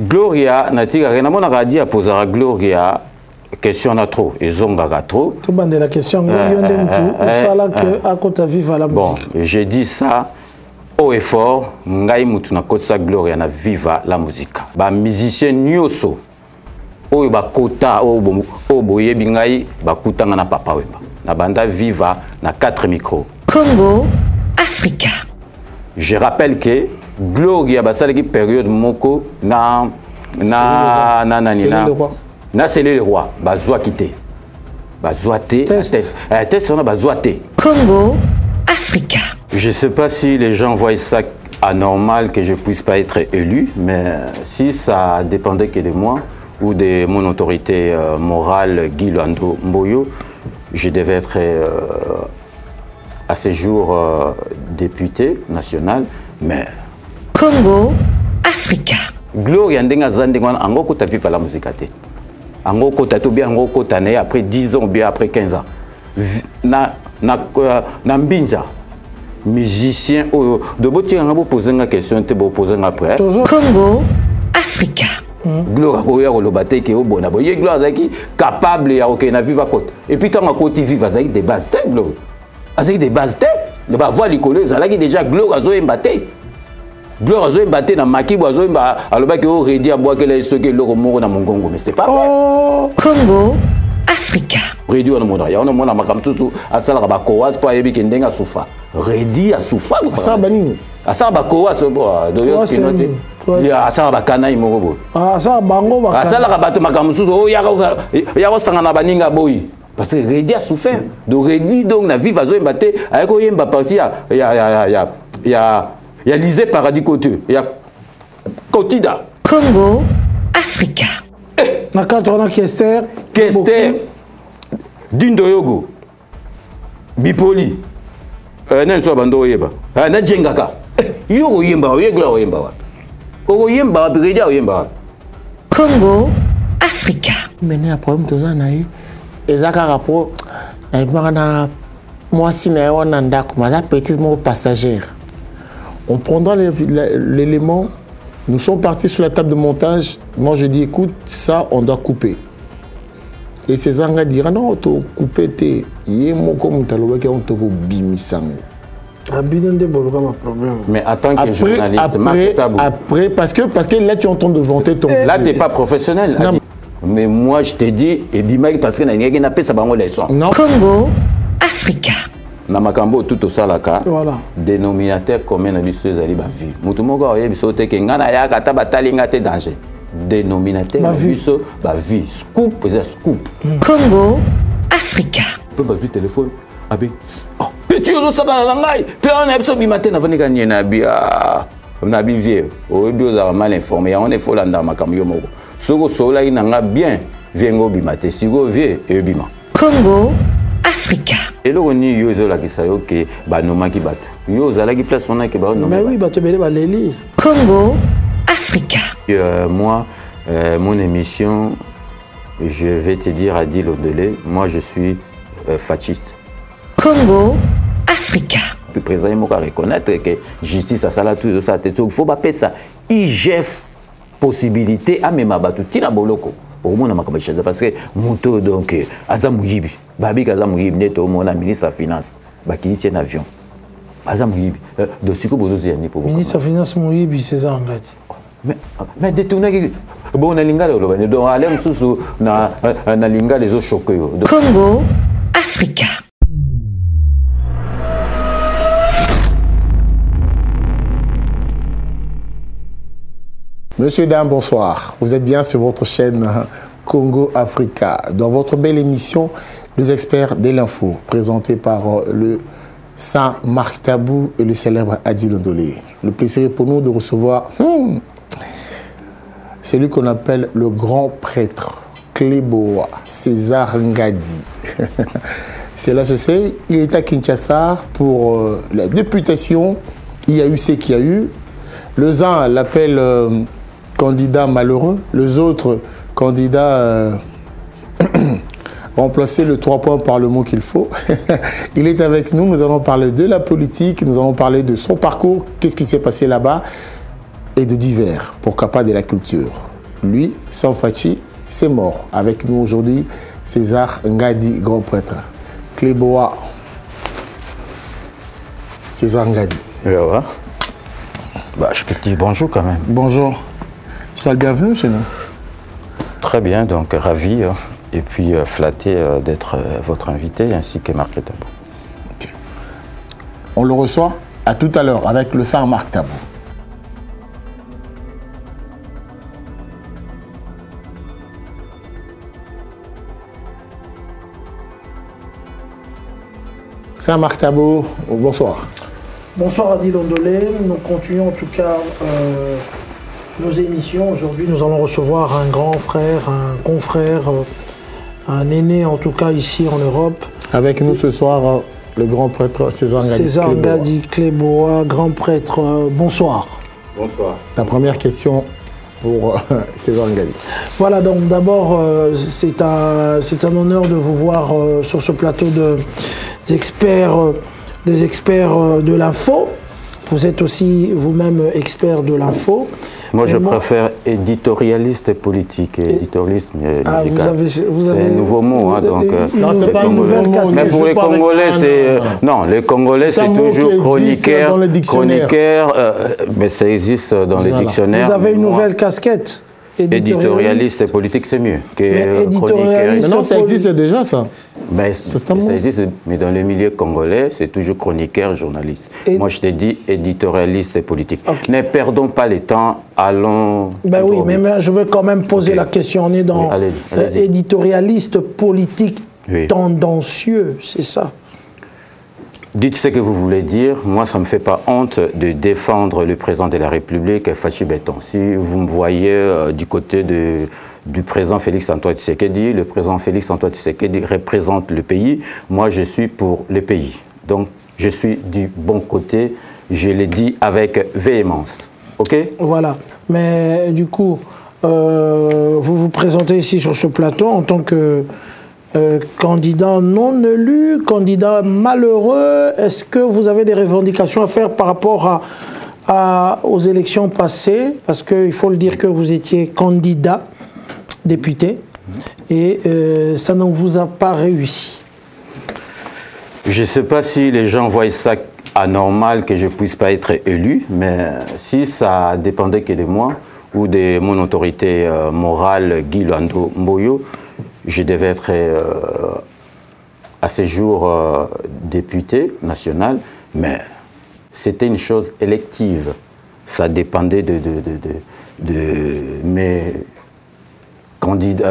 Gloria, Natika, Renamona a dit à poser à Gloria, question à trop, et Zongaga trop. Tout le monde la question, bon, j'ai dit ça haut et fort, Ngai Mutuna Kotsa Gloria na viva la musique. Ba musicien nyoso, o ba kota, o boye bingai, ba kutanga na papa wemba. Na banda viva na 4 micros. Congo, Africa. Je rappelle que Gloria basala qui période moko na c'est le roi bazwa quitté bazwa té test on a bazwa té Congo Africa. Je sais pas si les gens voient ça anormal que je puisse pas être élu, mais si ça dépendait que de moi ou de mon autorité morale Guy Luando Mboyo, je devais être à ce jour député national, mais Congo, Africa. Gloria ndenga zandengwana ango kota viva la musique té. Ango kota to bien ango kota né après 10 ans ou bien après 15 ans. Na mbinza musicien de boti ngabo poser une question te bo poser après. Congo, Africa. Gloria koya ko lobate ke obona boye Gloria zaki capable ya ok na viva côte. Et puis tant côté viva zaki des bases té Gloria. Azaki des bases té. Ne ba voir les collègues zalaki déjà Gloria zo embaté. Gloria zo embaté na makibo zo emba alobaki o redi aboa que les soki loko moko na mongongo mais c'est pas vrai. Congo, Africa. Redi on mona ya on mona makamsusu asala ba kowas pa yebi ke ndenga soufa. Redi a soufa ça bani. Asala ba kowas do yo kinote. Ya asala ba kanai moko bo. Asala bango ba. Asala ka bato makamsusu o ya ko sangana baninga boyi. Parce que Redi a souffert. De Redi donc na viva zo embaté avec o yemba parti il y a Lisée Paradis Côté, il y a Kotida. Congo, Africa. Na katona Kester. Kester. Dindoyogo. Bipoli. Nenso bando yeba. Na jengaka. Yo yemba, yegla yemba. O yemba, Redi yemba. Congo, Africa. Mené à problème de ça naï. Ezaka rapport na moi si na on anda comme ça petit mot passagère. On prendra l'élément, nous sommes partis sur la table de montage, moi je dis écoute, ça on doit couper. Et ces gens diront non, tu couper tes comme tu as on te bimisango. Mais en tant que journaliste, après, parce que là tu es en train de vanter ton... Là tu n'es pas professionnel. Non. Mais moi je te dis, et Bimag parce que n'a pas ça bango leçon. Congo, Africa. Namakambo tout au salaka. Voilà. Dénominateur commun na biso ezali ba vie. Mutu moko oyebi so te ke ngana ya kata batalinga te danger. Dénominateur na biso ba vie. Scoop, c'est scoop. Congo, Africa. Peut ba vie téléphone. Abi. Oh, petit ozo sabana na ngai. Pe on a biso bi matin na vanika nyena bi ah. On a bi vieux. Oyebi oza mal informé. On est faux là dans makambo yo moko. Soko sola ina nga bien. Viengo bi matin. Sigo vieux et bima. Congo, Africa. Et là, on y a qui savent que Banoma qui bat. Yo, zala qui place on a qui bat. Mais oui, bah tu veux les lire. Congo, Africa. Moi, mon émission, je vais te dire à dire au-delà, moi je suis fasciste. Congo, Africa. Le président il m'a reconnaître que justice à ça là tout ça. Il faut pas payer ça. IGF possibilité à même abattu. Tina boloko. Au moins parce que moto donc Azamouyibi. Babi Kazamouyibi neto mon ministre de finance. Bakini c'est un avion. Azamouyibi. Donc si vous avez pour ministre de finance Mouyibi c'est ça engagé. Mais détourner bon na linga le bane donc allez msusu na linga les autres choqués. Congo, Africa. Monsieur, dames, bonsoir. Vous êtes bien sur votre chaîne Congo Africa. Dans votre belle émission, les experts de l'info, présentés par le Saint Marc Tabou et le célèbre Adil Ondolé. Le plaisir est pour nous de recevoir celui qu'on appelle le grand prêtre, Cléboa, César Ngadi. C'est là, je sais, il est à Kinshasa pour la députation. Il y a eu ce qu'il y a eu. Les uns l'appellent candidat malheureux, les autres candidats remplacer le 3 points par le mot qu'il faut. Il est avec nous, nous allons parler de la politique, nous allons parler de son parcours, qu'est-ce qui s'est passé là-bas. et de divers, pourquoi pas de la culture. Lui, sans Fachi, c'est mort. Avec nous aujourd'hui, César Ngadi, grand prêtre. Cléboa, César Ngadi. Ouais. Bah, je peux te dire bonjour quand même. Bonjour. Sois le bienvenu chez nous. Très bien, donc ravi et puis flatté d'être votre invité ainsi que Marc Tabou. Okay. On le reçoit à tout à l'heure avec le Saint Marc Tabou. Saint Marc Tabou, bonsoir. Bonsoir Adil Ondolé, nous continuons en tout cas nos émissions. Aujourd'hui nous allons recevoir un grand frère, un confrère, un aîné en tout cas ici en Europe. Avec nous ce soir le grand prêtre César Ngadi. César Ngadi Cléboa, grand prêtre, bonsoir. Bonsoir. La première question pour César Ngadi. Voilà, donc d'abord c'est un honneur de vous voir sur ce plateau des experts de l'info. Vous êtes aussi vous-même expert de l'info. Moi, je préfère éditorialiste politique et éditorialiste musical. C'est un nouveau mot. Donc, non, c'est pas une nouvelle casquette. Mais pour les Congolais, c'est... Non, les Congolais, c'est toujours chroniqueur, mais ça existe dans les dictionnaires. Vous avez une nouvelle casquette. Éditorialiste et politique, c'est mieux que chroniqueur. Mais non, ça existe déjà, ça. Mais ça existe, mais dans le milieu congolais, c'est toujours chroniqueur, journaliste. Moi, je te dis éditorialiste et politique. Okay. Ne perdons pas le temps, allons... Ben oui, mais je veux quand même poser la question. On est dans éditorialiste politique tendancieux, c'est ça? Dites ce que vous voulez dire. Moi, ça ne me fait pas honte de défendre le président de la République, Fachi Béton. Si vous me voyez du côté du président Félix-Antoine Tshisekedi, le président Félix-Antoine Tshisekedi représente le pays. Moi, je suis pour le pays. Donc, je suis du bon côté. Je l'ai dit avec véhémence. OK? Voilà. Mais du coup, vous vous présentez ici sur ce plateau en tant que... candidat non élu, candidat malheureux. Est-ce que vous avez des revendications à faire par rapport aux élections passées? Parce qu'il faut le dire que vous étiez candidat, député, et ça ne vous a pas réussi. Je ne sais pas si les gens voient ça anormal que je ne puisse pas être élu, mais si ça dépendait que de moi ou de mon autorité morale, Guy Lando Mboyo, je devais être à ce jour député national, mais c'était une chose élective. Ça dépendait de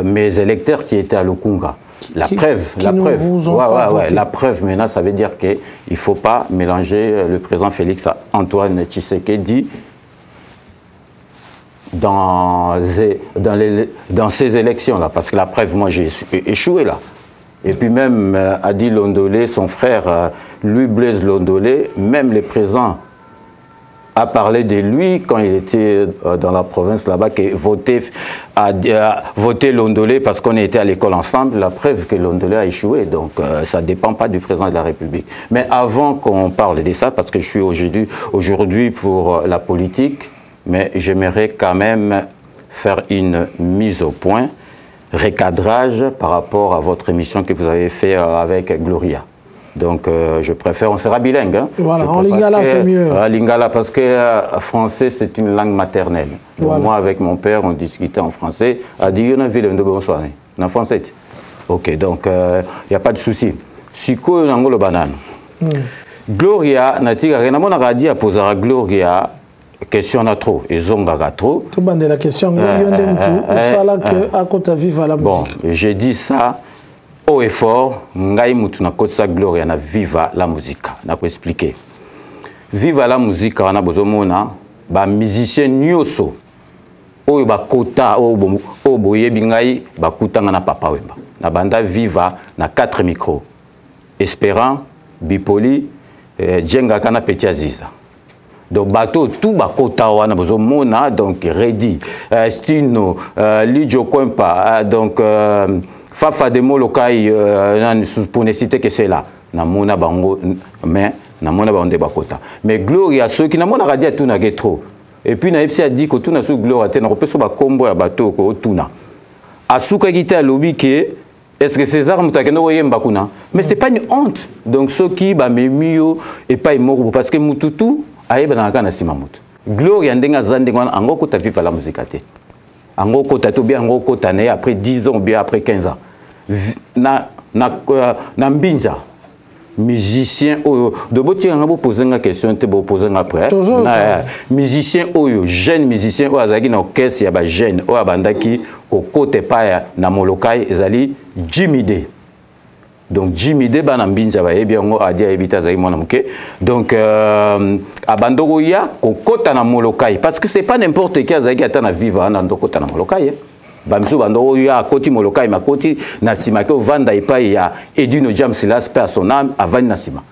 mes électeurs qui étaient à Lukunga. La preuve maintenant, ça veut dire qu'il ne faut pas mélanger le président Félix-Antoine Tshisekedi dans ces élections-là, parce que la preuve, moi, j'ai échoué là. Et puis même Adil Ondolé, son frère, Louis Blaise Londolé, même le président a parlé de lui quand il était dans la province là-bas, qui a voté Londolé parce qu'on était à l'école ensemble. La preuve que Londolé a échoué, donc ça ne dépend pas du président de la République. Mais avant qu'on parle de ça, parce que je suis aujourd'hui pour la politique, mais j'aimerais quand même faire une mise au point, recadrage par rapport à votre émission que vous avez fait avec Gloria. Donc je préfère, on sera bilingue. Hein. Voilà, en lingala c'est mieux. Lingala parce que français c'est une langue maternelle. Donc, voilà. Moi avec mon père on discutait en français. A dit on a vu le bonsoir. En français. Ok, donc il n'y a pas de souci. Siko nangolo banane. Gloria natika na mona radi a poser à Gloria. Question à trop, ils ont trop. Tout le monde la question, bon, j'ai dit ça haut et fort, ngai mutu na kotsa Gloria na viva la musique. Na ko expliquer. Viva la musique na bozomona ba musicien nyoso. Oyo ba kota o boye bingai ba kutanga na papa wemba. Na banda viva na 4 micros. Espérant, Bipoli, Djenga kana Petit Aziza. Donc bateau tout bakota wana bozomona donc ready Stino Lidjo Kwempa donc Fafa de Molokai pour ne citer que c'est là namona bango mais namona bande bakota mais Gloria ceux qui namona radia tout na trop et puis na epsi a dit que tout na sous gloire te na kopesa ba kombo ya bato ko tuna asuka kite alobi ke est-ce que César mutakendo oyemba kuna mais c'est pas une honte donc ceux qui ba memio et pas moko parce que mututu ayeba na kana sima mutu gloire ndenga zande ngwana ango ko ta vivre la musique te ango ko ta to bien ango ko ta né après 10 ans ou bien après 15 ans na mbinza musicien oyo de boti nga bo poser nga question te bo poser nga après musicien oyo jeune musicien oyo azaki na orchestre ya ba jeune oyo abandaki ko kote pa na molokai ezali Jimmy D donc Jimmy D ba na mbinza ba yebi ngo adi ayebita azaki mwana muke donc abandoko ya ko kota na molokai parce que c'est pas n'importe qui azaki ata na vivre na ndokota na molokai bamiso bando ya koti molokai makoti na sima ke vanda epai ya Edino James Silas personnel avant na sima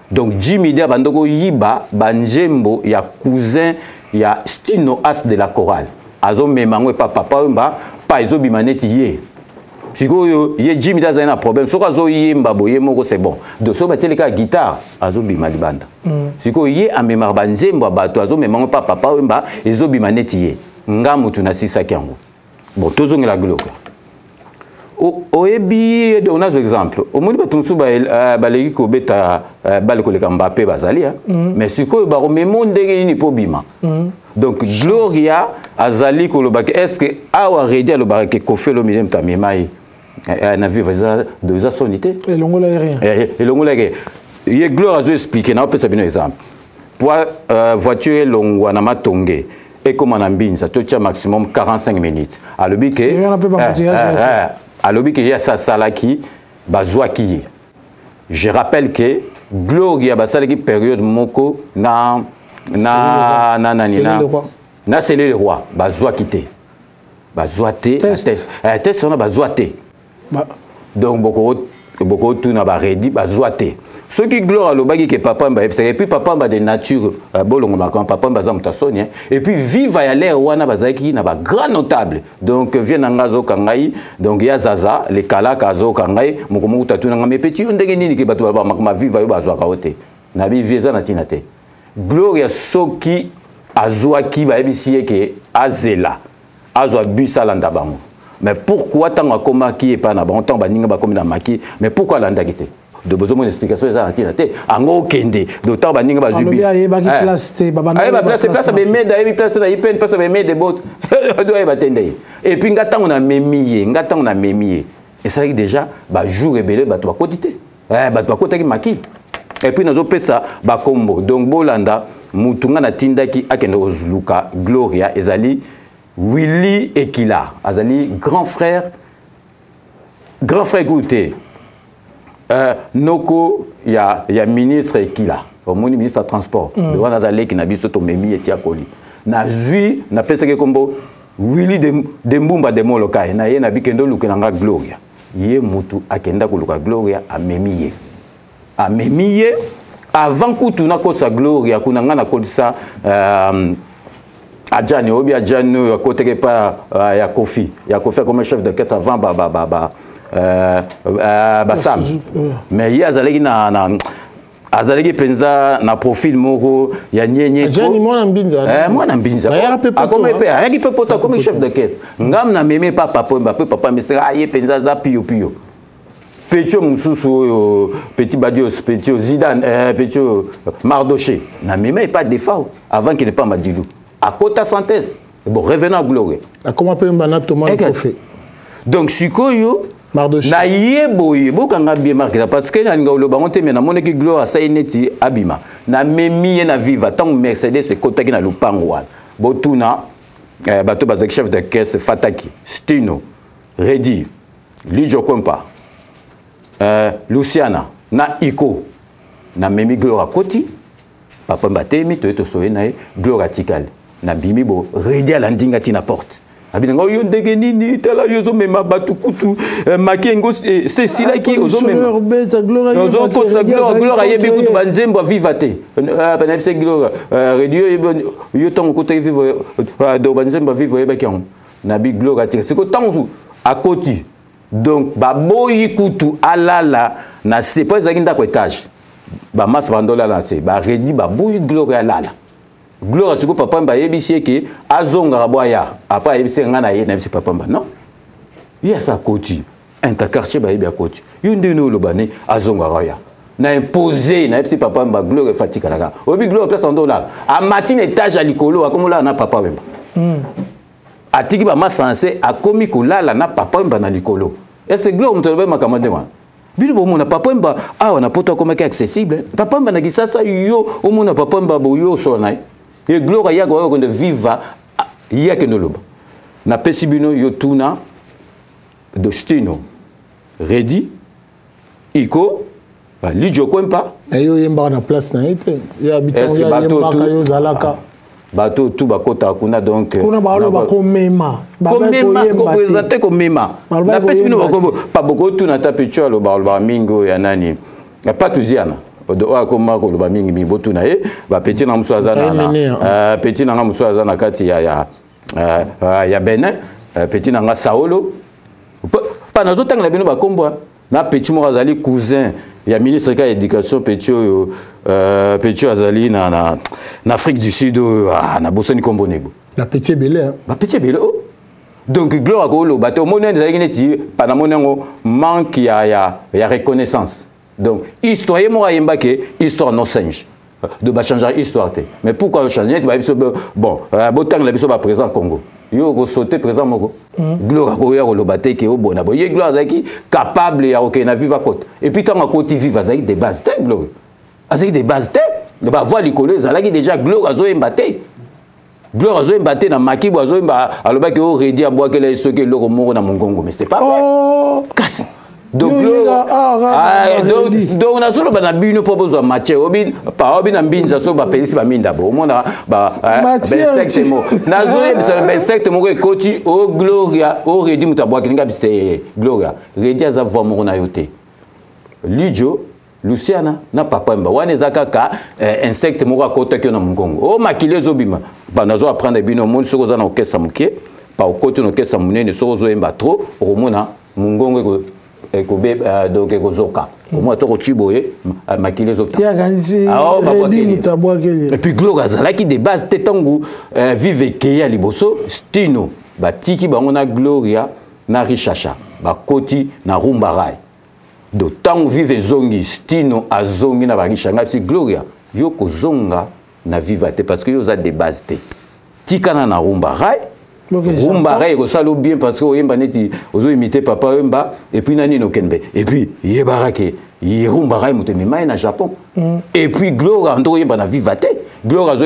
donc Jimmy Dia bandoko yiba banjembo ya cousin ya Stino As de la chorale azo memango pa papa mba pa ezo bimaneti ye sikoyo ye Jimmy Dia zana problème soko azo yimba boye moko c'est bon de so bateli ka guitare azo bimali banda sikoyo ye amemar banjembo bato azo memango pa papa mba ezo bimaneti ye ngamu tunasisa kyango. Bon, tous ont la gloire. Oebi, on a un exemple. Au moins, tout le monde balegi ko beta baleko le Mbappé bazali, mais ce que baro memon dege ni pobima. Donc Gloria azali ko le bak. Est-ce que awa redia le bak ko fait le milieu ta memai na vivre de sa sonité. Et l'ongol aérien. Et l'ongol aérien. Il Gloria a expliqué. Na peut ça bien exemple. Pour voiture longue na matongé. Et comme on a bien, ça touche maximum 45 minutes. À l'objet que, à l'objet que y a ça salaki, bazouaki. Je rappelle que Gloria basalaki période moko na c'est le roi bazouakité. Bazouaté test on a bazouaté. Donc beaucoup tout na ba redi bazouaté. Ceux qui gloire le bagi que papa mba et puis papa mba de nature bolongo makon papa mba za mutasoni et puis vive à l'air wana bazaki na ba grand notable donc vient ngazo kangai donc ya zaza les kala kazo kangai mokomo tatuna ngame petit ndenge nini ke bato ba makoma vive yo bazwa kaote na bi vieza na tinate gloria soki azwaki ba ebisi ke azela azwa busa landa bango mais pourquoi tant akoma qui est pas na bon temps baninga ba comme na maki mais pourquoi landa kité de besoin d'une explication des artistes ango kende d'autant baninga bazubi ba place te baba na place be meda et place na ipen place be meda bot doit batende et puis ngata on a memier et ça déjà ba jour rebelle ba to kodité ba to kotaki maki et puis nazo pesa ba kombo donc bolanda mutunga na tindaki akende ozuluka Gloria ezali Willy Ekila azali grand frère goûté noko ya ministre Ekila au ministre de transport de wana zale ki na biso to memi etia koli na zui na pesa ke kombo Willy de Mbumba de Molokai na ye na bikendo lukena nga Gloria ye mutu akenda koluka Gloria amemi ye avant kutu na kosa Gloria kuna nga na kolisa Adjani obi Adjani koteke pa ya Kofi comme chef de quête avant Bassam mais il y a azaleki penza na profil moko ya nyenye Adjani mwana mbinza akome pe ayaki pe poto comme chef de caisse ngam na meme papa papa mesera aye penza za pio Petio Moussou, Petit Badios, Petio Zidane, Petio Mardoché na meme pas de défaut avant qu'il n'ait pas Madilou à Kota Santés. Bon, revenons à Gloire. Comment peut-on Thomas fait? Donc, Sikoyo, Mardoché. na yeboye, bokanga bien marqué parce que na ngolo bango te na moneki Gloire ça ineti abima. Na memi na viva tant Mercedes se kota ki na lupangwa. Botuna bato bazak chef de caisse Fataki, Stino, Redi, Lijo Kompa, Luciana, na Iko, na memi Gloire Koti, papa mbatemi to eto soye na Gloire Tikal. Na bimi bo Redi à landinga tina porte. Abinanga yo ndenge nini tala yozo mema batukutu makengo c'est sila ki ozo mema ozo kosa Gloire yebi kutu banzembo vivate bana se Gloire Redi yo tango kote vivre do banzembo vivre yeba kyang na bi Gloire tika c'est ko tango akoti donc baboyi kutu alala na c'est pas zakinda ko étage ba mas bandola la c'est ba Redi baboyi Gloire alala Gloire siko papa mba yebisi ke azonga raboya après yebisi ngana ye na yebisi papa mba non ya sa koti interquartier ba yebia koti yunde no lobane azonga raya na imposé na yebisi papa mba Gloire fatika laka obi Gloire place en dollar a matine étage à likolo akomola na papa mba atiki ba masanse akomi kolala na papa mba na likolo est-ce Gloire mutolobe makamande wana bino bomona papa mba awa na poto komeka accessible papa mba na kisasa yo omona papa mba bo yo sonai et Gloire ya go de viva ya ke noloba na pesibino yo tuna Dostino ready iko ba lijo kwempa yo yemba na place na ite ya habitant ya yemba yo zalaka bato tout bakota kuna donc kuna ba komema ko présenter komema na pesibino ba pas beaucoup tuna tapecho lo ba mingo ya nani pas tuziana do akoma ko lo ba mingi botu na e ba petit na musaza na petit na musaza na kati ya Benin petit na Saolo pas nazo tanga na bino ba kombo na petit mo azali cousin ya ministre de l'éducation petit azali na Afrique du Sud na bosoni kombo nebo la petit belé ba petit belé donc Gloire ko lo bato monene zali neti pana monengo manque ya reconnaissance donc histoire mo ayemba ke histoire no singe de ba changer histoire te mais pourquoi changer bon botang la biso ba présent Congo yo ko sauter présent moko Gloire ko ya ko lo baté ke o bona bo ye Gloire zaki capable ya OK na viva côte et puis tant côté viva zaki des bases te Gloire azaki des bases te ba voix likolo zalaki déjà Gloire azo embaté Gloire azo embaté na makibo azo emba aloba ke o redi a bois que les soki loko moko na mongongo mais c'est pas vrai casse donc donc on a solo ba na bino po bozo match obi pa obi na mbinza so ba pelisi ba minda bo mona ba insecte mo nazo e insecte mo ko koti o Gloria o redi mutabwa kinga biste Gloria redi aza voix mo na yote Lijo Luciana na papa mba wane zakaka insecte mo ko kota kyo na mungongo o makilezo bima ba nazo apprendre bino mo soko za na okesa muke pa okoti no kesa munene soko zo emba trop o mona mungongo ko donc ekozoka au moins toko chiboye makile zota ya ganzi redi mutabwa kele et puis Gloire azalaki de base tetangu vive keya liboso stino batiki bango na Gloria na Richacha bakoti na Rumbarai do tangu vive zongi stino azongi na barishanga si Gloria yo kozonga na vivate parce que yo za de base te tikana na Rumbarai Rumbarai ko salo bien parce que oyemba neti ozo imiter papa oyemba et puis nani no kenbe et puis yebarake Rumbarai mutemi mai na Japon et puis Gloire ando oyemba na vivate Gloire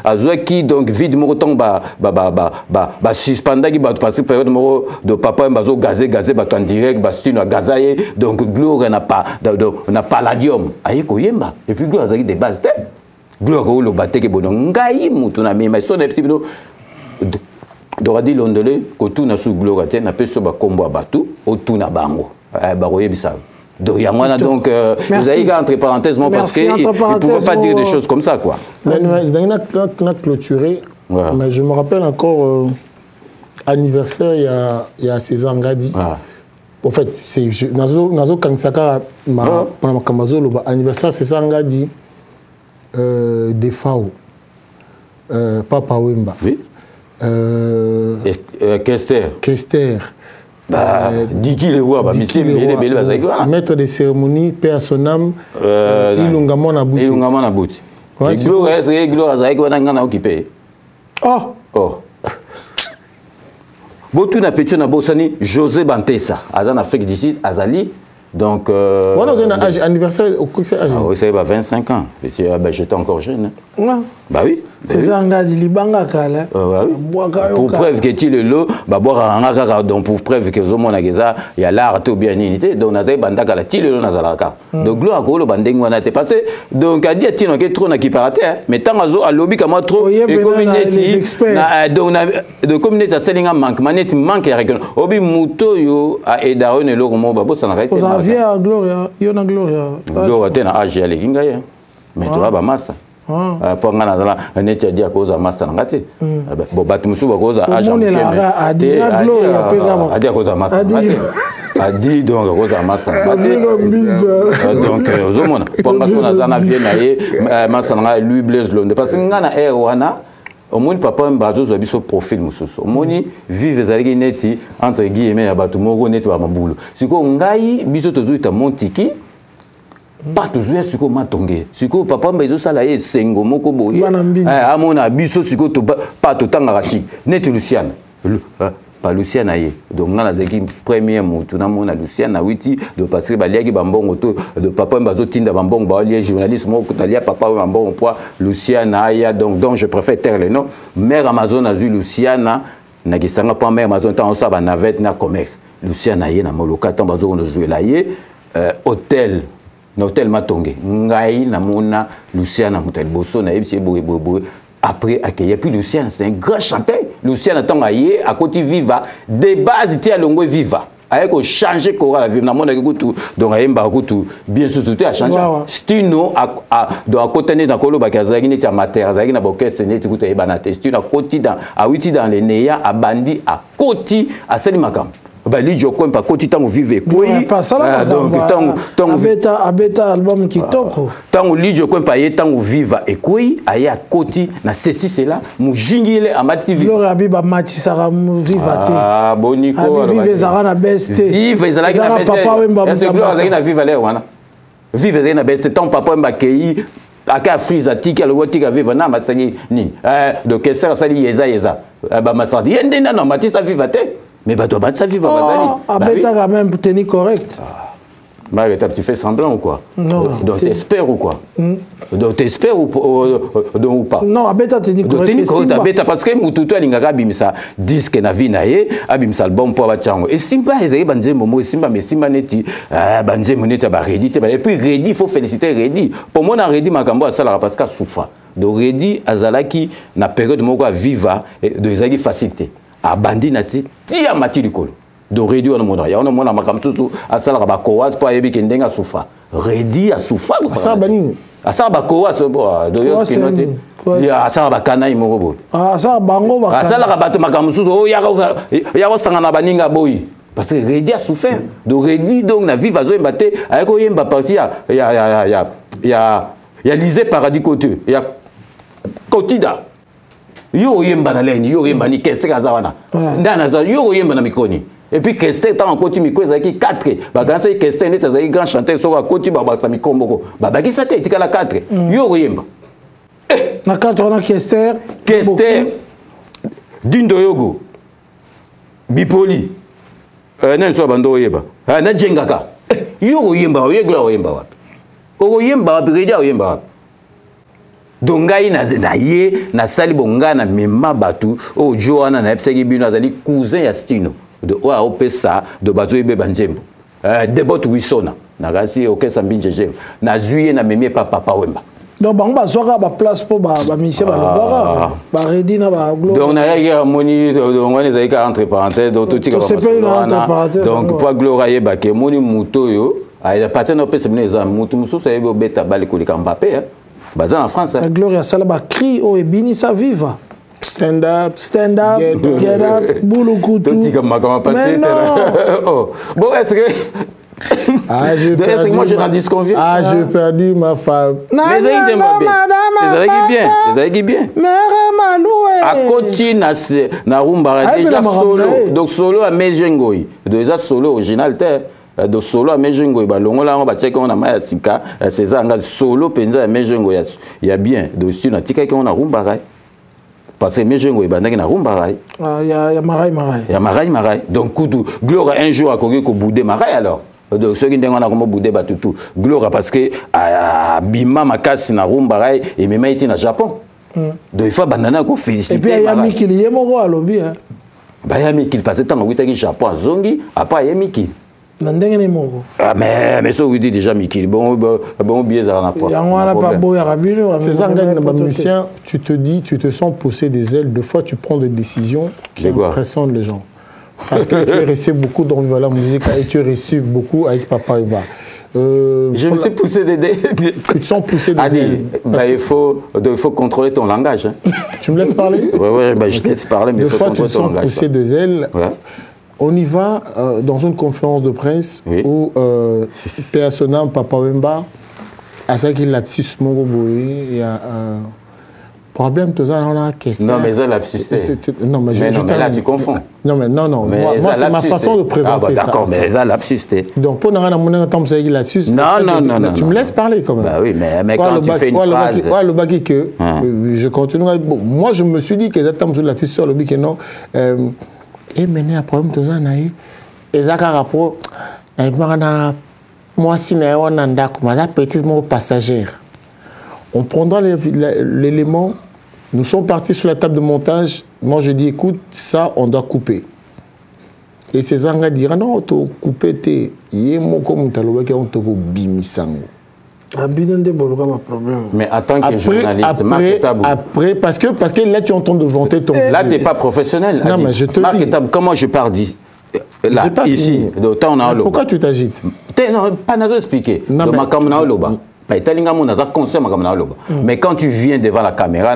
azoki donc vide moko tong ba suspendaki ba parce que période moko de papa oyemba zo gazé ba en direct ba stino gazaye donc Gloire na palladium aye ko yemba et puis Gloire azaki de base te Gloire ko lo bateke bono ngai mutu na mema so na psibino Doradi Londele, Kotuna sous Gloire, n'a pas sur combo à Batou, Otuna Bango, Baroye Bissau. Donc, vous avez entre parenthèses, parce qu'il ne pouvait pas dire des choses comme ça, quoi. On a clôturé, mais je me rappelle encore anniversaire, il y a César Ngadi. En fait, c'est Nazo Kangsaka, anniversaire César Ngadi, de Fao, Papa Wemba. Oui. Kester. Diki le voix, maître de cérémonie, paix à son âme, Ilungama Nabuti. Ilungama Nabuti. Gloire Zaïk, on a occupé. Oh. Botu na petit na bosani José Bantessa, Azan Afrique d'ici, Azali. Donc. On a un âge anniversaire au coup, c'est âge. Oui, c'est 25 ans. J'étais encore jeune. Bah oui. C'est ça, on a dit Libanga Kala. Pour preuve que tu le lot, donc pour preuve que Zomo Nageza, il y a l'art tout bien unité, donc on a dit Bandakala, tu le lot Nazalaka. Donc gloire au banding on a été passé. Donc à dire Tino qui est trop n'akiparate, mais tant à lobby comme trop, et communauté, donc de communauté à Selinga manque, manette manque à reconnaître. Obi Muto yo à Edaon et Logomo Babo, ça n'arrête pas. Vous avez à Gloria, il y en a Gloria. Gloria, tu as agi à l'Ingaya. Mais tu as master. Pour nga nazala neti adia koza master ngate bo batu musuba koza agent adia koza master ngate a dit donc Rosa Masana donc ozomona panga sona zana viena ye Masana lui Blaise Londe parce que ngana wana omoni papa mbazo zo biso profil mususu omoni vive zaliki neti entre guillemets ya bato moko neti ba mabulu siko ngai biso tozuita montiki pas toujours siko matonge siko papa mbazo sala ye sengo moko boye amona biso siko to pas to tanga rachi neti Luciana pas Luciana ye donc ngana zaki premier mutu na mona Luciana witi de parce que baliaki bambongo to de papa mbazo tinda bambongo ba lié journaliste moko talia papa bambongo poa Luciana ya donc je préfère taire le nom mère Amazon azu Luciana na kisanga pa mère Amazon ta on sa ba navette na commerce Luciana ye na moloka ta bazo no zuela ye hôtel na hôtel Matonge ngai na mona Luciana mutel boso na yebisi boye après accueillir puis Luciana c'est un grand chanteur Luciana tangaye à côté viva de base ti alongo viva avec changer chorale viva na mona kutu donc ayemba kutu bien sûr tout a changé stino a donc à côté na kolo bakazaki ni ta mater azaki na bokese ni kutu e banate stino à côté dans à witi dans les neya a bandi à côté à seli makam bali joko mpa côté tango vive quoi donc tango abeta album kitoko tango li joko mpa ye tango viva et quoi aye à côté na ceci cela mujingile amati viva Gloire abiba matisara viva te ah boniko vive zara na best vive zara na best papa wemba Gloire zara na viva le wana vive zara na best ton papa wemba kei aka friza tika le wotika viva na masaki ni donc ça sali yeza ba masadi yende na matisa viva te mais bah toi bah ça vivre Abeta quand même tenir correct. Bah tu fais semblant ou quoi? Non. Donc t'espères ou quoi? Donc t'espères ou pas? Non, Abeta tenir correct. Tenir correct Abeta parce que mututu alingaka bimisa disque na vie na ye abimisa album pour bachango et simba ezali banzembo mo simba mais simba neti banzembo neti ba ready et puis ready il faut féliciter ready pour moi na ready makambo asala parce que souffra donc ready azalaki na période moko viva de ezali facilité a bandi na si tia mati likolo do redi wana mona ya ona mona makamsusu asala ba kowas pa yebi kendenga soufa redi a soufa asala bani asala ba kowas do yo kinote ya asala ba kana imoko bo asala bango ba asala ka bato makamsusu o ya ko sangana baninga boyi parce que redi a souffert do redi donc na vive azo embate ayeko yemba parti ya Lisée Paradis côté ya Kotida yo yemba na leni yo yemba ni kese kazawana ndana za yo yemba na mikoni et puis kese tant côté miko ezaki 4 ba ganza kese net ezaki grand chanteur so ka côté ba sa mikomboko ba ba ki sa te tikala 4 yo yemba na 4 on a kester dindo yogo bipoli na so bando yeba na jengaka yo yemba yo yemba wapi o yemba wapi redia yemba wapi donc ngai na ye na sali bonga na mema batu o joana na epseki bino azali cousin ya Stino de o opesa de bazo ebe banjembo debot wisona na kasi okesa mbinjeje na zuye na memie papa wemba donc bango bazoka ba place pour ba mission ba ba ready na ba Gloire donc na ya moni donc on ezali ka entre parenthèses donc tout donc pour Gloire yeba ke moni muto yo a patena opesa bino eza mutu mususu yebo beta bali kolika Mbappé Bazan en France. La Gloria Salaba crie au ebini sa viva. Stand up, get up, boulou coutou. Mais non. Bon, est-ce que moi je n'en disconviens? Ah, j'ai perdu ma femme. Mais ils allaient bien. À côté na rumba déjà solo. Donc solo à Mejengoi. Déjà solo original terre. Do solo a mejengo ba longola ngo ba cheka ona maya sika César nga solo penza ya mejengo ya bien do style na tika ki ona rumba rai parce que mejengo ba ndaki na rumba rai ya marai donc kudu Gloire un jour akoki ko bouder marai alors donc ceux qui ndenge ona ko bouder ba tutu Gloire parce que bima makasi na rumba rai et même iti na Japon donc il faut bandana ko féliciter et puis ya mikili yemoko alobi hein ba ya mikili parce que tant witaki Japon zongi apa ya mikili ah mais ça vous dit déjà Mikil bon bien ça n'a pas c'est ça un musicien tu te dis tu te sens pousser des ailes deux fois tu prends des décisions qui impressionnent les gens parce que tu es resté beaucoup dans la musique et tu es resté beaucoup avec Papa Wemba je me suis poussé des tu te sens pousser des ailes il faut contrôler ton langage tu me laisses parler oui je te laisse parler mais deux fois tu te sens pousser des ailes On y va dans une conférence de presse où Personnam Papa Wemba a ça qu'il lapsus Mongoboy, il y a problème tout ça dans la question. Non mais ça lapsus. Non mais là tu confonds. Non mais non moi c'est ma façon de présenter ça. D'accord, mais ça lapsus. Donc pour n'avoir mon temps c'est qu'il lapsus. Non. Tu me laisses parler quand même. Bah oui, mais quand tu fais une phrase. Le bagui que je continuerai. Moi je me suis dit que exactement sur la lapsus sur le bagui que non. Et mener un problème tout ça naï. Et ça a rapport. Moi si on a un d'accord, ça petit mot passagère. On prendra l'élément, nous sommes partis sur la table de montage, moi je dis écoute, ça on doit couper. Et ces gens diront non, tu coupé, tu comme tu mais en tant que journaliste, après, parce que là tu es en train de vanter ton... Là tu n'es pas professionnel. Non mais je te dis. Comment je pars d'ici? Là, ici, pourquoi tu t'agites? Non, pas nous expliquer. Mais quand tu viens devant la caméra,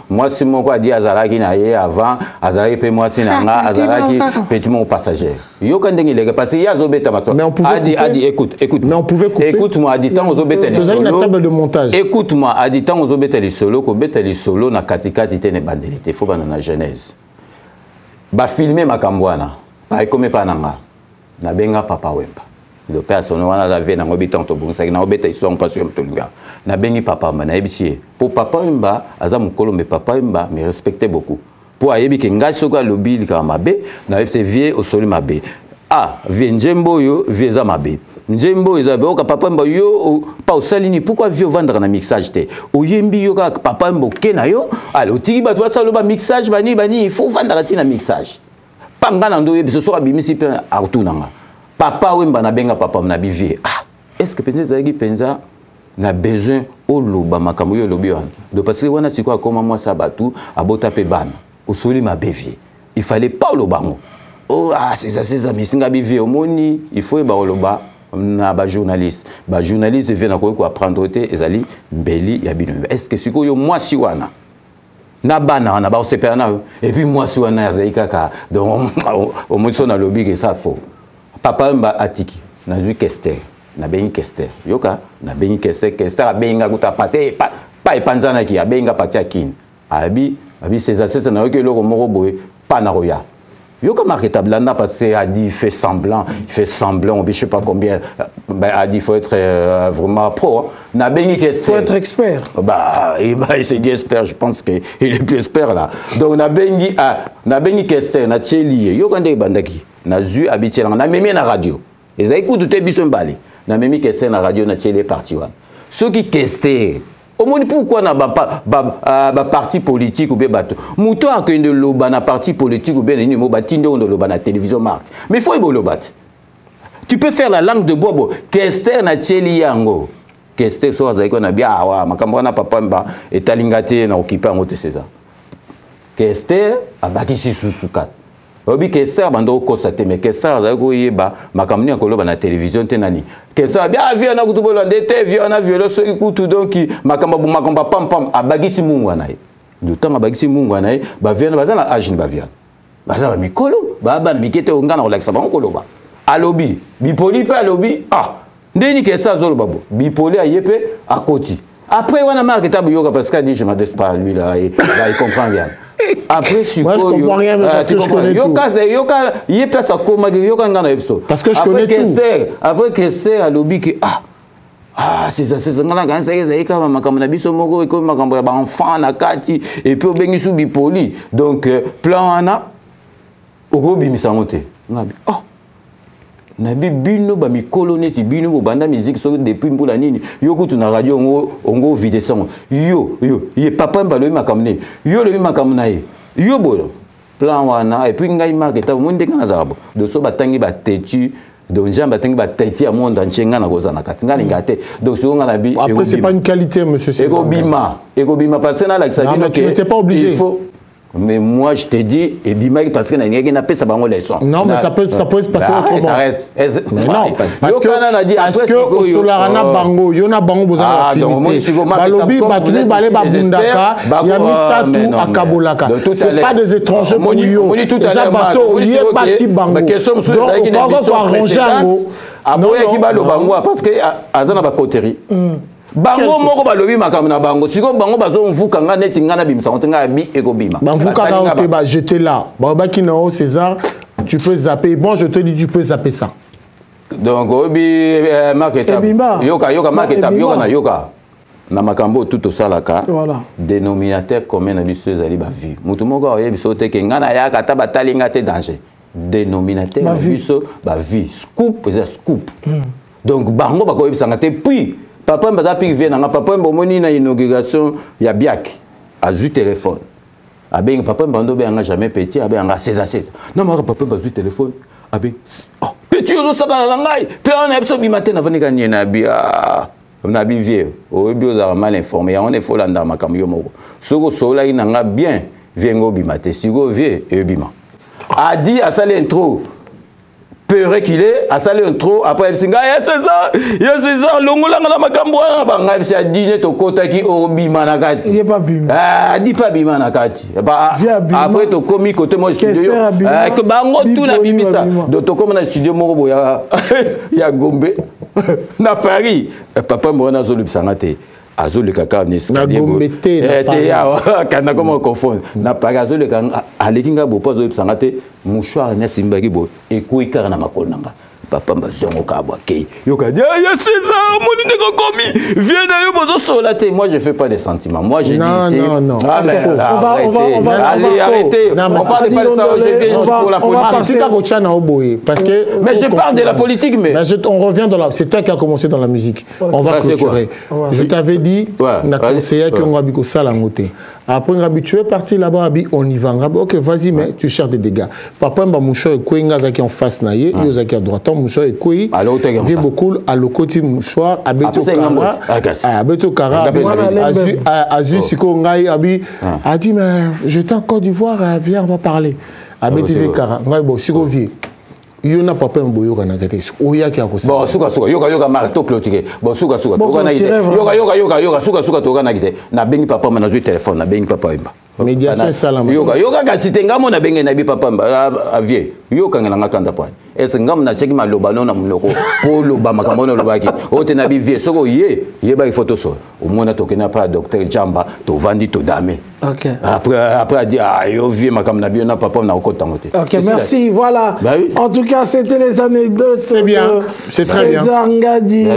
moi, c'est mon quoi dit Azaraki naïe avant, Azaraki paye moi c'est nanga, Azaraki paye mon passager. Yo quand il parce qu'il y a Zobeta maintenant. Mais on pouvait Adi, écoute. Mais on pouvait couper. Écoute-moi, Adi tant Zobeta les solo. Une table de montage. Écoute-moi, Adi tant Zobeta les solo, ko beta les solo na katika tite ne bandelité, faut pas na genèse. Ba filmer makambwana, ba comme pas nanga. Na benga Papa Wemba. Le personne wana la vie na ngobitan to bonsa na obeta iso pas sur mtolunga na bengi papa na ebisie pour Papa Wemba aza mukolo mais Papa Wemba me respectait beaucoup pour ayebi ke ngai soko lobi lika mabe na ebse vie au soli mabe vie njembo yo vie za mabe njembo ezabe oka Papa Wemba yo pa osalini pourquoi vie vendre na mixage te oyembi yo ka Papa Wemba kena yo alors otiki bato basalo ba mixage bani il faut vendre na mixage panga na ndo yebi so abimisi pe artunanga Papa Wemba na benga papa na bivie. Est-ce que penza zagi penza na besoin au loba makambo yo lobi wana. Donc parce que wana siko akoma moi sabatu abota pe bana. Osoli ma bivie. Il fallait pas lobango. C'est ça misinga bivie omoni, il faut ba loba na ba journaliste. Ba journaliste vient na ko apprendre te ezali mbeli ya bino. Est-ce que siko yo moi si wana na bana na ba osepela na et puis moi si wana ya zaika ka donc au moins son na lobby que ça faux. Papa Wemba atiki na zui Kester na bengi Kester yoka na bengi Kester a benga kuta passer pa epanzana ki a benga patia kin abi c'est na yoke loko moko boy pa na roya yoka marketable na passer a dit il fait semblant je sais pas combien a dit faut être vraiment pro na bengi Kester faut être expert il s'est dit expert je pense que il est plus expert là donc na bengi Kester na tcheli yoka ndé bandaki na zu habituellement na memi na radio et écoute te biso mbali na memi Kester na radio na télé parti wana ceux qui Kester au monde pourquoi na ba parti politique ou bien bato muto akende loba na parti politique ou bien ni mo batindo ndo loba na télévision marque mais faut ibolobat tu peux faire la langue de bobo Kester na télé yango Kester so azaiko na bia wa makambo na Papa Wemba etalingate na occuper ngote César Kester abaki sisusuka obi Kester bando kosate mais Kester azako yeba makamni akoloba na télévision tenani Kester bien vient na kutubola ndete vient na violo so ikutu donc makambo pam abagisi mungu nae du temps abagisi mungu nae ba vient bazana age ba vient bazana mikolo baba mikete ongana relaxa ba koloba alobi bipoli pe alobi ndeni Kester zolo babo bipoli ayepe akoti après wana marketable yoga parce qu'il dit je m'adresse pas à lui là il comprend bien. Après, moi, je comprends rien, mais parce que je connais tout. Parce que je connais tout. Après, Kester a lobby que c'est ça, enfant na kati et puis au bengisu bipoli. Donc, plan ana, au gros bimisamote. Nabi bino ba mikolo neti bino bo banda musique so depuis mbula nini yo kutu na radio ongo vide son yo ye Papa Wemba lo makamne yo lo makamna yo bolo plan wana et puis ngai marketa monde kana zabo de so batangi ba tetu donc njamba batangi ba tetu ya monde nchenga na kozana katinga lingate donc so ngana bi après c'est pas une qualité monsieur Ego bima parce que na la non mais tu n'étais pas obligé Mais moi, je te dis, et Bimaki, parce que n'a pas ça bango leçon. Non, mais ça peut se passer autrement. Arrête. Mais non, parce que au Solarana Bango, Yona Bango Bozana affinité. Balobi, Batuli, Balé, Babundaka, Yamisatou, Akabolaka. C'est pas des étrangers pour Yo. Ça bateau, Yé Baki Bango. Donc, on va arranger un mot. Aboya qui va le Bango, parce que Azana va coterie. Bango moko balobi makamna bango siko bango bazo mvuka nga neti ngana bimsa ontenga bi ekobima mvuka ka ba j'étais là ba ki na César tu peux zapper bon je te dis tu peux zapper ça donc obi marketab yoka marketab yoka na makambo tout au salaka voilà dénominateur commun na biso ezali ba vie mutu moko oyebi so te ke ngana ya kata batalinga te danger dénominateur na biso ba vie scoop scoop donc bango bakoyebisanga te puis papa mbaza pi vient na papa mbomoni na inauguration ya biak azu téléphone abenga papa mbando be anga jamais petit abenga 16 non ma papa mbazu téléphone abe oh petit ozo saba na ngai pe on a biso bi matin na vanika ni na bi on a bi vieux o bi oza mal informé on est faux landa makam yo moko soko sola ina nga bien viengo bi matin sigo vieux e bima a dit à ça l'intro peureux qu'il est, à ça l'intro, après il s'est dit, c'est ça, l'ongola na makambo na banga il s'est dit to kota ki obi manakati. Il est pas bima. Ah, dit pas bima nakati. Après to komi côté moi studio. Que bango tout na bimisa. Donc to comme na studio moko boya ya Gombe na Paris. Papa mo na zolu bisangate. Azole kaka nescalier kana comment confondre na pagazo le kanga alekinga bo pozo bisangate mouchoir na simbaki bo ekuika na makolanga papa mbazongo kabwa kei yoka ya César moni ndeko komi viens na yo bozo solate moi je fais pas des sentiments moi je dis non ah mais on va arrêter on parle pas de ça je viens pour la politique parce que mais je parle de la politique mais on revient dans la c'est toi qui as commencé dans la musique on va clôturer je t'avais dit na conseiller que on va biko sala ngote après tu es parti là-bas on y va ok vas-y mais tu cherches des dégâts papa mba mouchoir ekoinga zaki en face na ye yo zaki à droite mouchoir ekoi vient beaucoup à le côté mouchoir abeto kara azu siko ngai abi a dit mais j'étais en Côte d'Ivoire viens on va parler abeto kara ngai bo siko vie yo na papa mboyo kana kete oya ki akosa bon suka yoka marteau clôturé bon suka to kana yoka suka to kana kite na bengi papa na zo téléphone na bengi papa imba médiation salama yoka kasi te ngamo na bengi na bi papa avier yoka ngana kanda point est ngam na cheki maloba no na muloko po loba makambo no lobaki ote na bi vie soko ye ba photo so au mona to kena pa docteur Jamba to vandi to dame OK après a dit yo vie makambo na bi na papa na okota ngote OK merci voilà en tout cas c'était les anecdotes c'est bien c'est très bien César Ngadi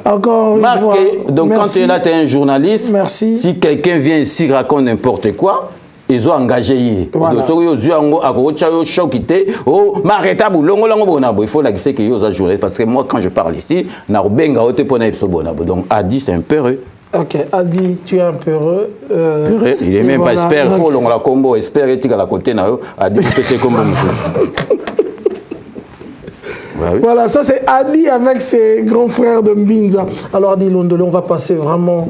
encore une fois donc quand tu es là tu es un journaliste merci si quelqu'un vient ici raconte n'importe quoi ils ont engagé voilà. Il faut la que ils ont joué parce que moi quand je parle ici donc Adi c'est un peureux. Ok, Adi, tu es un peureux. Il est même voilà. Pas espère, faut la combo espère et à la côté Adi c'est comme voilà, ça c'est Adi avec ses grands frères de Mbinza. Alors Adi Londolé, on va passer vraiment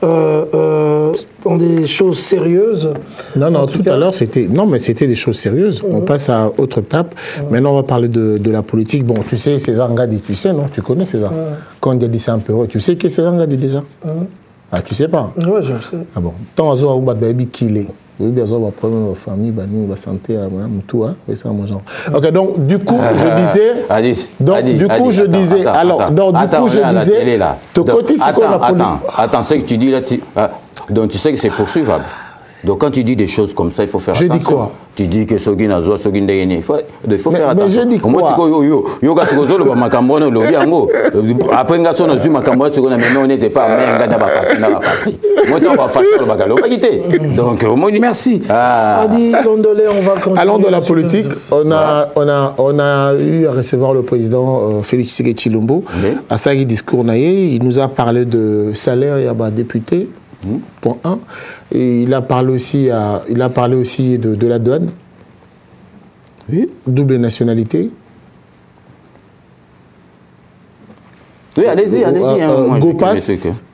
dans des choses sérieuses. Non, tout à l'heure c'était... Non, mais c'était des choses sérieuses. On passe à autre étape. Maintenant, on va parler de la politique. Bon, tu sais, César Ngadi, tu sais, non? Tu connais César? Quand on dit c'est un peu heureux, tu sais qui est César Ngadi déjà? Ah, tu sais pas? Oui, je sais. Ah bon. Tant à Zoa, baby, qu'il est. Oui, bien sûr, problème de famille, nous, la santé, tout, hein, c'est ça, mon genre. Ok, donc, du coup, je disais. Je disais. De côté, c'est quoi la politique? Attends, ce que tu dis là, donc tu sais que c'est poursuivable. Donc quand tu dis des choses comme ça, il faut faire attention. Je dis quoi? Tu dis que Sogin a Zoa, Sogin Dayene. Il faut faire attention. Mais je dis quoi? Après, on n'était pas donc, merci. Adi Londolé, on va continuer. Allons dans la politique. On a eu à recevoir le président Félix Tshisekedi Tshilombo. À sa discours, il nous a parlé de salaire et à député. Point 1. Et il a parlé aussi de la douane. Oui. Double nationalité. Oui, allez-y.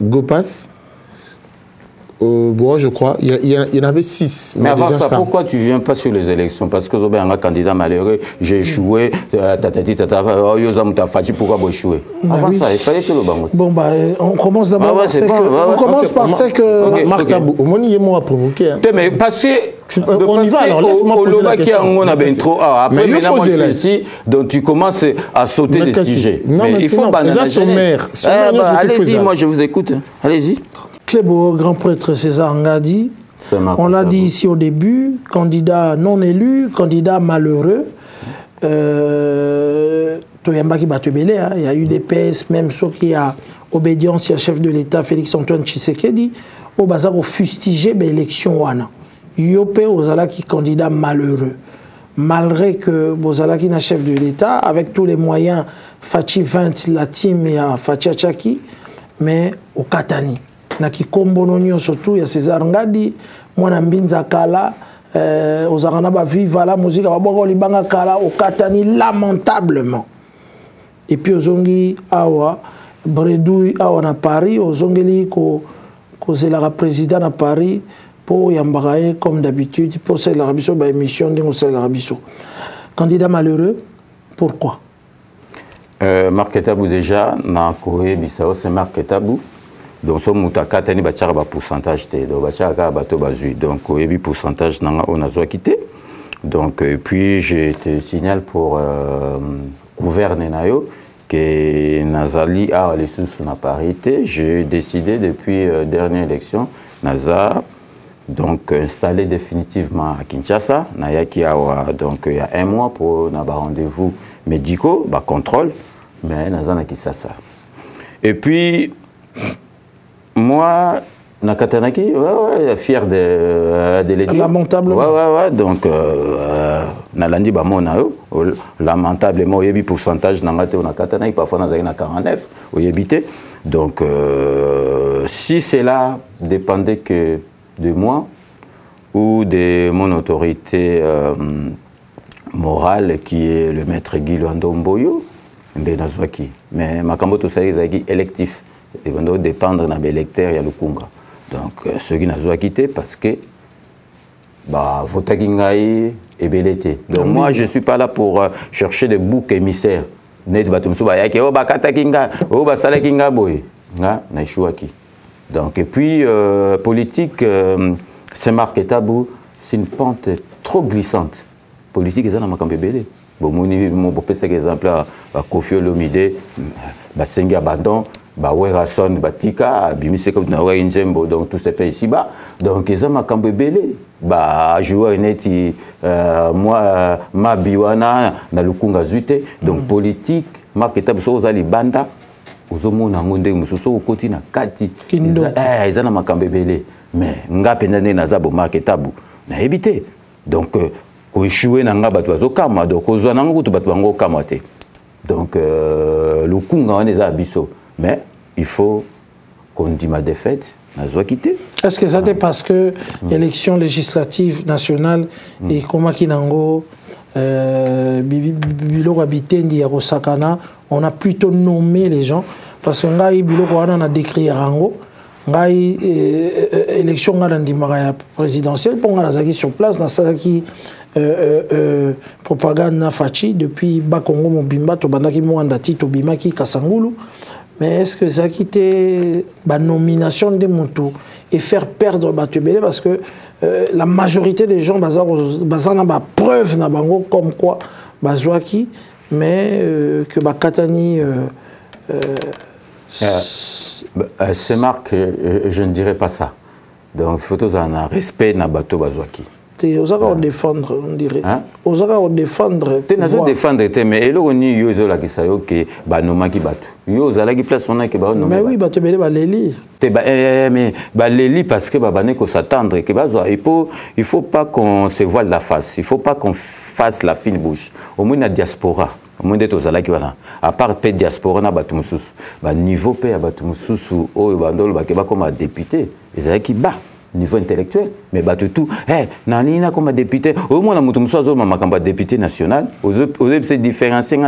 Gopass. Bon, je crois. Il y en avait 6. Mais avant ça, pourquoi tu ne viens pas sur les élections? Parce que vous avez un candidat malheureux, j'ai échoué, pourquoi vous échouez? Avant ça, il fallait que le bango. Bon, bah, on commence d'abord par ce que... Marc Tabou, au moins, il y a moi à provoquer. Mais parce que... On y va, alors laisse-moi poser la question. Après, maintenant, moi, je suis ici, donc tu commences à sauter des sujets. Non, mais il faut bananer. Allez-y, moi, je vous écoute. Allez-y. Clébo, grand prêtre César Ngadi, on l'a dit ici au début, candidat non élu, candidat malheureux. Il y a eu des PS, même ceux qui a obédience à chef de l'État, Félix-Antoine Tshisekedi, au bazar au fustigé l'élection wana. Yopé Ozalaki candidat malheureux. Malgré que Bozalaki n'a chef de l'État, avec tous les moyens, Fachi 20, la team et Fachi Achaki, mais au Katani. Naki Kombononio surtout, il y a César Ngadi, Mwana Mbinza Kala, Ozarana Viva la musique, Ababo Libanga Kala, au Katani, lamentablement. Et puis Ozongi Awa, Bredouille Awa na Paris, Ozongeli ko Zelara président à Paris, pour Yambaraye comme d'habitude, pour celle l'Arabiso, bah émission de celle l'Arabiso. Candidat malheureux, pourquoi? Marc Tabou déjà, na Corée Bissau, c'est Marc Tabou. Donc, ce moutaka tani bachara ba pourcentage te, donc bachara ka bato bazui. Donc, il pourcentage nanga on a zoa quitté. Donc, puis je te signale pour gouverner nayo que Nazali a les sous na parité. J'ai décidé depuis dernière élection, Naza donc installé définitivement à Kinshasa. Nayaki awa donc il y a un mois pour naba rendez-vous médicaux, bah contrôle, mais Naza na Kinshasa. Et puis moi, Nakatanaki, fier de l'aider. Lamentablement. Ouais, donc, Nalandi Bamonao, lamentablement, il y a un pourcentage Nangate ou Nakatanaki, parfois on a 49, ou évité. Donc, si cela dépendait que de moi ou de mon autorité morale qui est le maître Guy Luando-Mboyo, mais Makambo tout ça est électif. Ils vont dépendre de l'électeur et de l'Ukunga. Donc, ceux qui n'ont pas quitté parce que Votakingaï est belleté. Donc, moi, je ne suis pas là pour chercher des boucs émissaires. Donc, et puis, politique, c'est Marc Tabou, c'est une pente trop glissante. Politique, c'est un peu belé. Bon, mon exemple, Kofi Olomide, Sengi Abandon. Werason, Batika, Bimise comme Nawa Nzembo, donc tous ces pays ici-bas. Donc, ils ont ma cambébélé. Joueur neti, moi, ma biwana, na lukunga zuite. Donc, politique, marketab, sozali banda, ozomona ngonde, musoso, koti na kati. Ils ont ma cambébélé. Mais, nga pendane na zabo marketabu, na évité. Donc, ko échoué na nga batwazo kama, donc, ozwana ngutu batwango kamate. Donc, lukunga on est à biso. Mais il faut qu'on dise ma défaite, na zoa quitté. Est-ce que c'était parce que l'élection législative nationale et comment Kinango, Biloko Abitendi ya Rosakana, on a plutôt nommé les gens parce que ngai Biloko on a décrit Rango, ngai élection ngala présidentielle pour ngala zaki sur place na salaki propagande na fachi depuis Bakongo Mobimba to bandaki Mwandati to Bimaki Kasangulu. Mais est-ce que ça a quitté la nomination de Moutou et faire perdre Batubele parce que la majorité des gens ont preuve comme quoi Bazouaki, mais que Katani. C'est Marc, je ne dirais pas ça. Donc il faut un respect na bateau Bazouaki. Osaka défendre, on dirait. Osaka défendre. Tu n'as pas défendre, mais il y a des gens qui savent que Banoma qui battent. Il y a des gens qui placent son nom qui battent. Mais oui, tu peux les lire. Mais les lire parce que il faut s'attendre. Il ne faut pas qu'on se voile la face. Il ne faut pas qu'on fasse la fine bouche. Au moins, la diaspora. Au moins, à part la diaspora, niveau paix, comme député, ils ont qui bat. Niveau intellectuel, mais tout, nanina comme député, au moins la député national, aux se différencier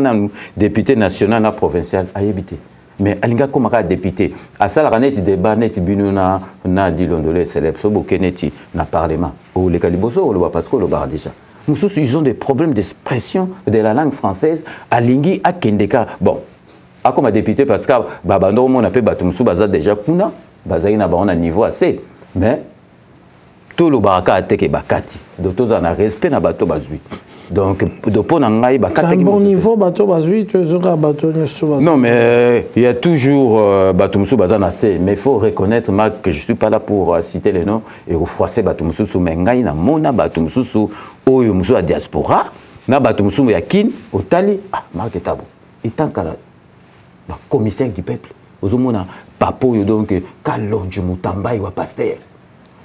député national et provincial, à éviter. mais alinga comme un député à ça la net débat net bino na dit Londolé célèbre so bokeneti na parlement ou les caliboso le parce que le bar déjà nous ils ont des problèmes d'expression de la langue française alingi akendeka bon a comme député parce que babando on appelle batumsu baza déjà kuna bazai na ba on a niveau assez mais tout le baraka ateke bakati d'autres en a respect na bato bazui donc pour nangai bakati c'est un bon niveau bato bazui tu es bato non mais il y a toujours batumsu bazana assez mais il faut reconnaître Marc que je suis pas là pour citer les noms et refroisser batumsu sous mengai na mona batumsu oyo musu a diaspora na batumsu ya kin otali Marc Tabo itankala ba commissaire du peuple ozomona papo yo donc kalonju mutambai wa pasteur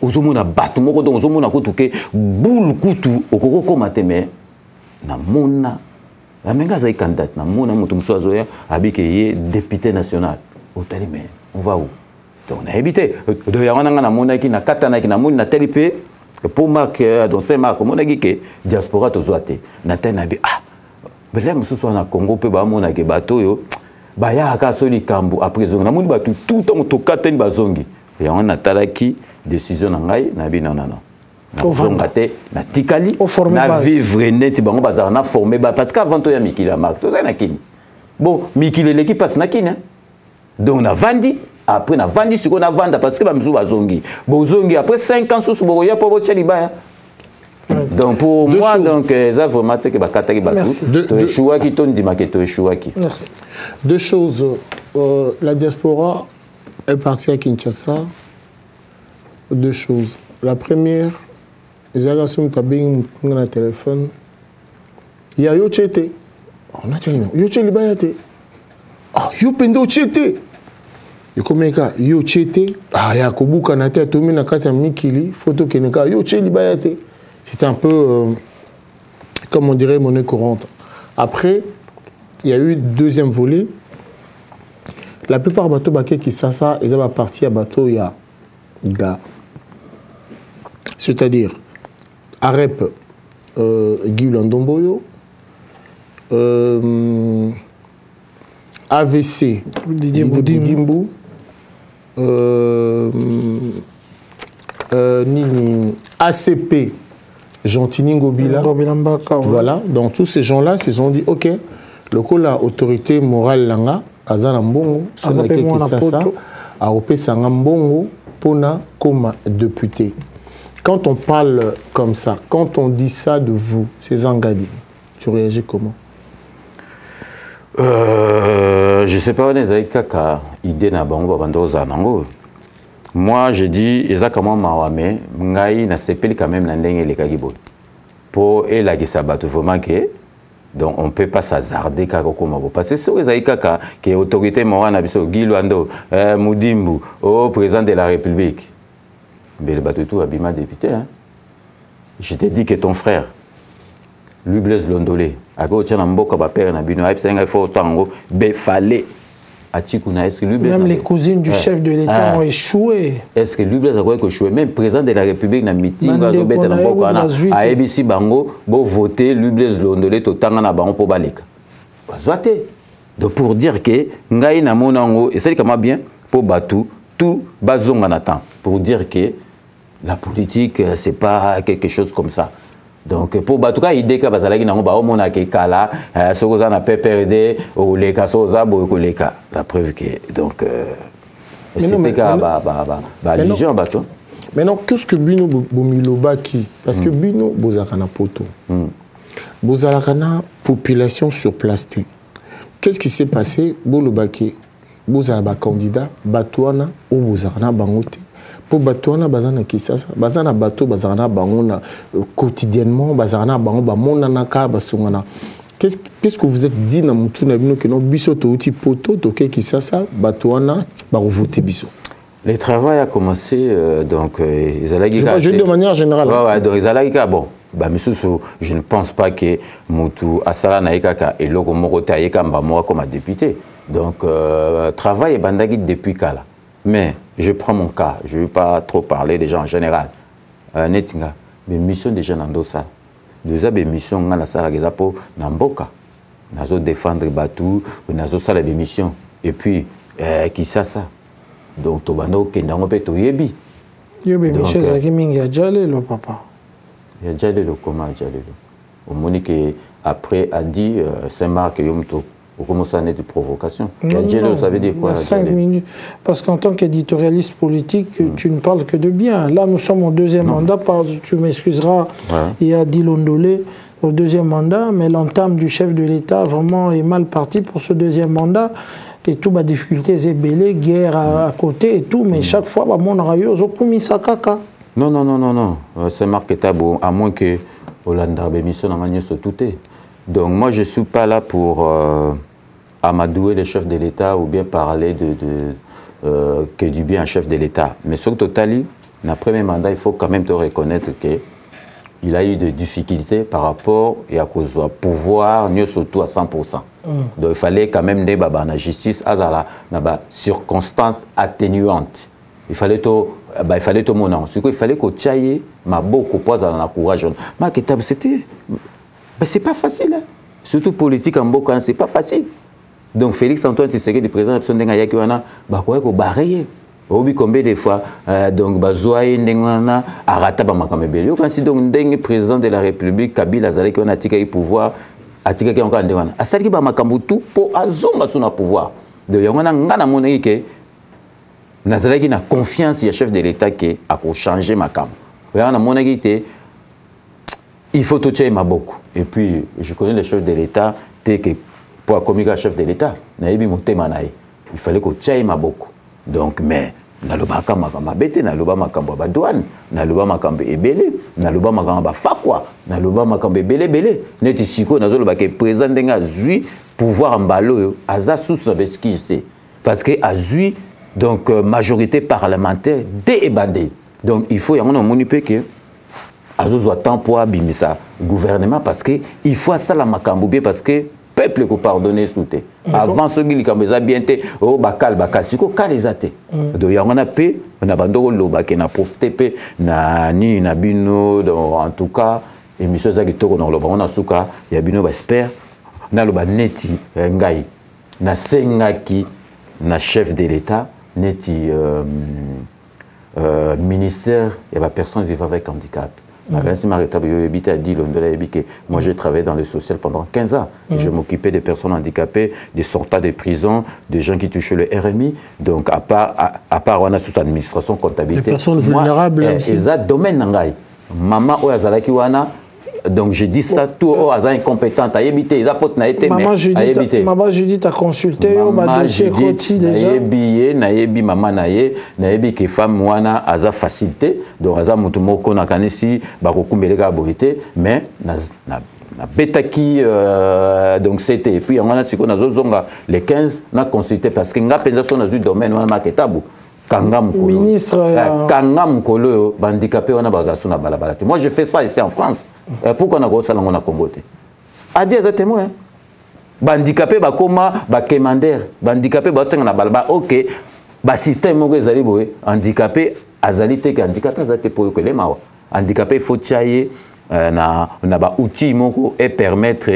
ozomona bato moko donc ozomona kutuke boule kutu okoko komate mais na mona la menga za candidat na mona mutu musu azoya abike ye député national otali mais on va où donc on a évité de yana na mona ki na katana ki na mona telipe pour Marc dans saint Marc mona ki ke diaspora tozoate na tena bi mais là musu so na Congo pe ba mona ke bato yo baya aka soli kambu après zongi na moni batu tout temps tokateni bazongi et on a talaki décision ngai na bi non zongaté na tikali na vivre net bango bazar na formé parce qu'avant to ya mikila Marc to na kini bon mikile l'équipe passe na kini donc na vandi après na vandi siko na vanda parce que ba mzu bazongi bozongi après 5 ans sous boya pour botcheli ba donc pour moi donc ça vraiment que bakataki batu to choix qui ton di maketo choix qui merci deux choses la diaspora est partie à Kinshasa deux choses la première les agressions tabing na téléphone il y a yo chete on a tellement yo cheli bayate yo pendo chete yo komeka yo chete ya kobuka na tête to mina kati ya mikili photo keneka yo cheli bayate. C'était un peu, comme on dirait, monnaie courante. Après, il y a eu deuxième volet. La plupart des bateaux qui sont ça, ils ont parti à bateau, il y a gars. C'est-à-dire, Arep, Guy Landomboyo, AVC, Didier Boudimbo, ACP, Gentini Ngobila, voilà, donc tous ces gens-là se sont dit, ok, le coup la autorité morale langa, Azana Mbongo, a opé Sangambongo, Pona, comme député. Quand on parle comme ça, quand on dit ça de vous, ces Angadi, tu réagis comment? Je ne sais pas, on est kaka idée na bango bandoza nango. Moi, je dis, exactement, Mawame, Ngai n'a sepeli quand même l'andeng les kagibo. Pour et la gisabato vraiment que donc on peut pas s'hasarder kako parce que c'est les kaka qui est autorité morale na biso Guy Luando, Moudimbu, au président de la République. Mais le bateau tout abima député hein. Je t'ai dit que ton frère lui Blaise Londolé, à gauche na mboka ba père na bino, il faut tango be fallait. Est-ce que même les cousines du chef de l'État ont échoué. Est-ce que lui a échoué? Même président de la République dans le meeting, à ABC Bango, pour voter, lui Blaise Londolé, tout le temps, pour Baleka. Donc pour dire que, Ngaï na monango, et c'est comment bien, pour Batou, tout bazong en attend. Pour dire que la politique, c'est pas quelque chose comme ça. Donc pour Batouka idée que bazalaki nango ba omona ke kala sokoza na PPRD ou les kasoza bokoleka la preuve que donc c'était ka ba vision bato. Maintenant qu'est-ce que bino bomilobaki parce que bino bozaka na poto. Bozalaka na population sur place. Qu'est-ce qui s'est passé bolobaki bozala ba candidat batouana ou bozaka na bangote. Pour Batouana, Bazana Kisasa, Bazana Bato, Bazana Bangona, quotidiennement, Bazana Bango, Bamonanaka, Basungana. Qu'est-ce que vous êtes dit dans mon tour que non, Bisso, Touti Poto, Toké Kisasa, Batouana, Barovoté Bisso? Le travail a commencé, donc, je dis de manière générale. Ouais, donc, bon, je ne pense pas que Moutou Asala Naïkaka et Logo Morote Aïka Mbamoa comme député. Donc, travail est bandagi depuis Kala. Mais je prends mon cas, je ne vais pas trop parler des gens en général. Netinga, mes missions déjà dans Dossa. Des missions dans la salle de Namboka. Nous défendre Batou, nous avons des missions. Et puis, Kisasa. Donc, Tobando, Kendango, Peto, Yebi. Yebi, Michel Zakimingi, a Djalé, le papa. Il y a Djalé, le comment, Djalé. Au Monique, après, a dit Saint-Marc et Yomto. Pour commencer à être de provocation. Non, ça veut dire quoi? 5 minutes. Parce qu'en tant qu'éditorialiste politique, tu ne parles que de bien. Là, nous sommes au deuxième mandat. Tu m'excuseras, il y a Dilondolé au deuxième mandat, mais l'entame du chef de l'État vraiment est mal partie pour ce deuxième mandat. Et tout, ma difficulté, c'est belé, guerre à côté et tout, mais chaque fois, mon rayon, Zokumi Sakaka. Non. C'est Marc Etabo, à moins que Hollanda bémission en se tout. Donc, moi, je ne suis pas là pour amadouer le chef de l'État ou bien parler que du bien un chef de l'État. Mais sur le total, dans le premier mandat, il faut quand même te reconnaître qu'il a eu des difficultés par rapport à cause du pouvoir, surtout à 100%. Donc il fallait quand même des la justice à la circonstance atténuante. Il fallait tout mon nom. Il fallait que tu ailles ma beaucoup poser dans la courage. C'était c'est pas facile. Hein. Surtout politique en Bokan, c'est pas facile. Donc Félix Antoine Tshisekedi, le président de la République, il y a combien de fois donc bazoaye ndengana arata ba makamebeli quand donc ndenge président de la République Kabila azali ki on atika pouvoir atika ki encore ndengana asali ba makambu tout pour azonga suna pouvoir de yongana ngana monaki ke nazalaki na confiance ya chef de l'État qui a ko changer makambu yongana monaki te il faut tout tuer maboko et puis je connais le chef de l'État que pour communiquer chef de l'État nayebi motema naye il fallait que tuer maboko. Donc, mais, naloba makamba bete, naloba makamba ba douane, naloba makamba ebele, naloba makamba fakwa, naloba makamba ebele. Neti siko nazoloba ke président denga zui pouvoir mbalo aza sous sa vesquise. Parce que azui donc majorité parlementaire débandé. Donc il faut y avoir un monipe que azozo temps pour bimisa gouvernement parce que il faut ça la makambo bien parce que peuple ko pardonner souté avant ce qui kameza bien té o bakal siko kalizate donc ya ngona pe na bandoko loba ke na profiter pe na ni na bino en tout cas émission za kitoko na loba on a suka ya bino ba espère na loba neti ngai na sengaki na chef de l'État neti ministère ya ba personne vivant avec handicap. Moi, j'ai travaillé dans le social pendant 15 ans. Je m'occupais des personnes handicapées, des sortants de prison, des gens qui touchaient le RMI. Donc, à part on a sous administration, comptabilité. Des personnes vulnérables aussi. Domaine nangai. Maman Oyazalaki wana. Donc, je dis ça tout aux incompétentes. Maman Judith a consulté au dossier Roti déjà. Nayebi maman nayebi que femme wana aza facilité. Donc, aza mutumoko na kanesi bakokumbeleka boité. Mais na betaki donc c'était et puis on a siko na zozonga les 15 na consulté parce que nga penza son azu domaine wana maketabu. Ministre Kangam Kolo, handicapé, on a basé balabala. Moi, je fais ça ici en France. Pourquoi on a gros salon on a comboté? A dit à témoin. Handicapé, bakoma, bakemander, handicapé, baseng na balaba. Ok, ba système mo ezali boye. Handicapé, azalité que handicapé azalité pour que les mawa. Handicapé, faut chailler na ba outil moko et permettre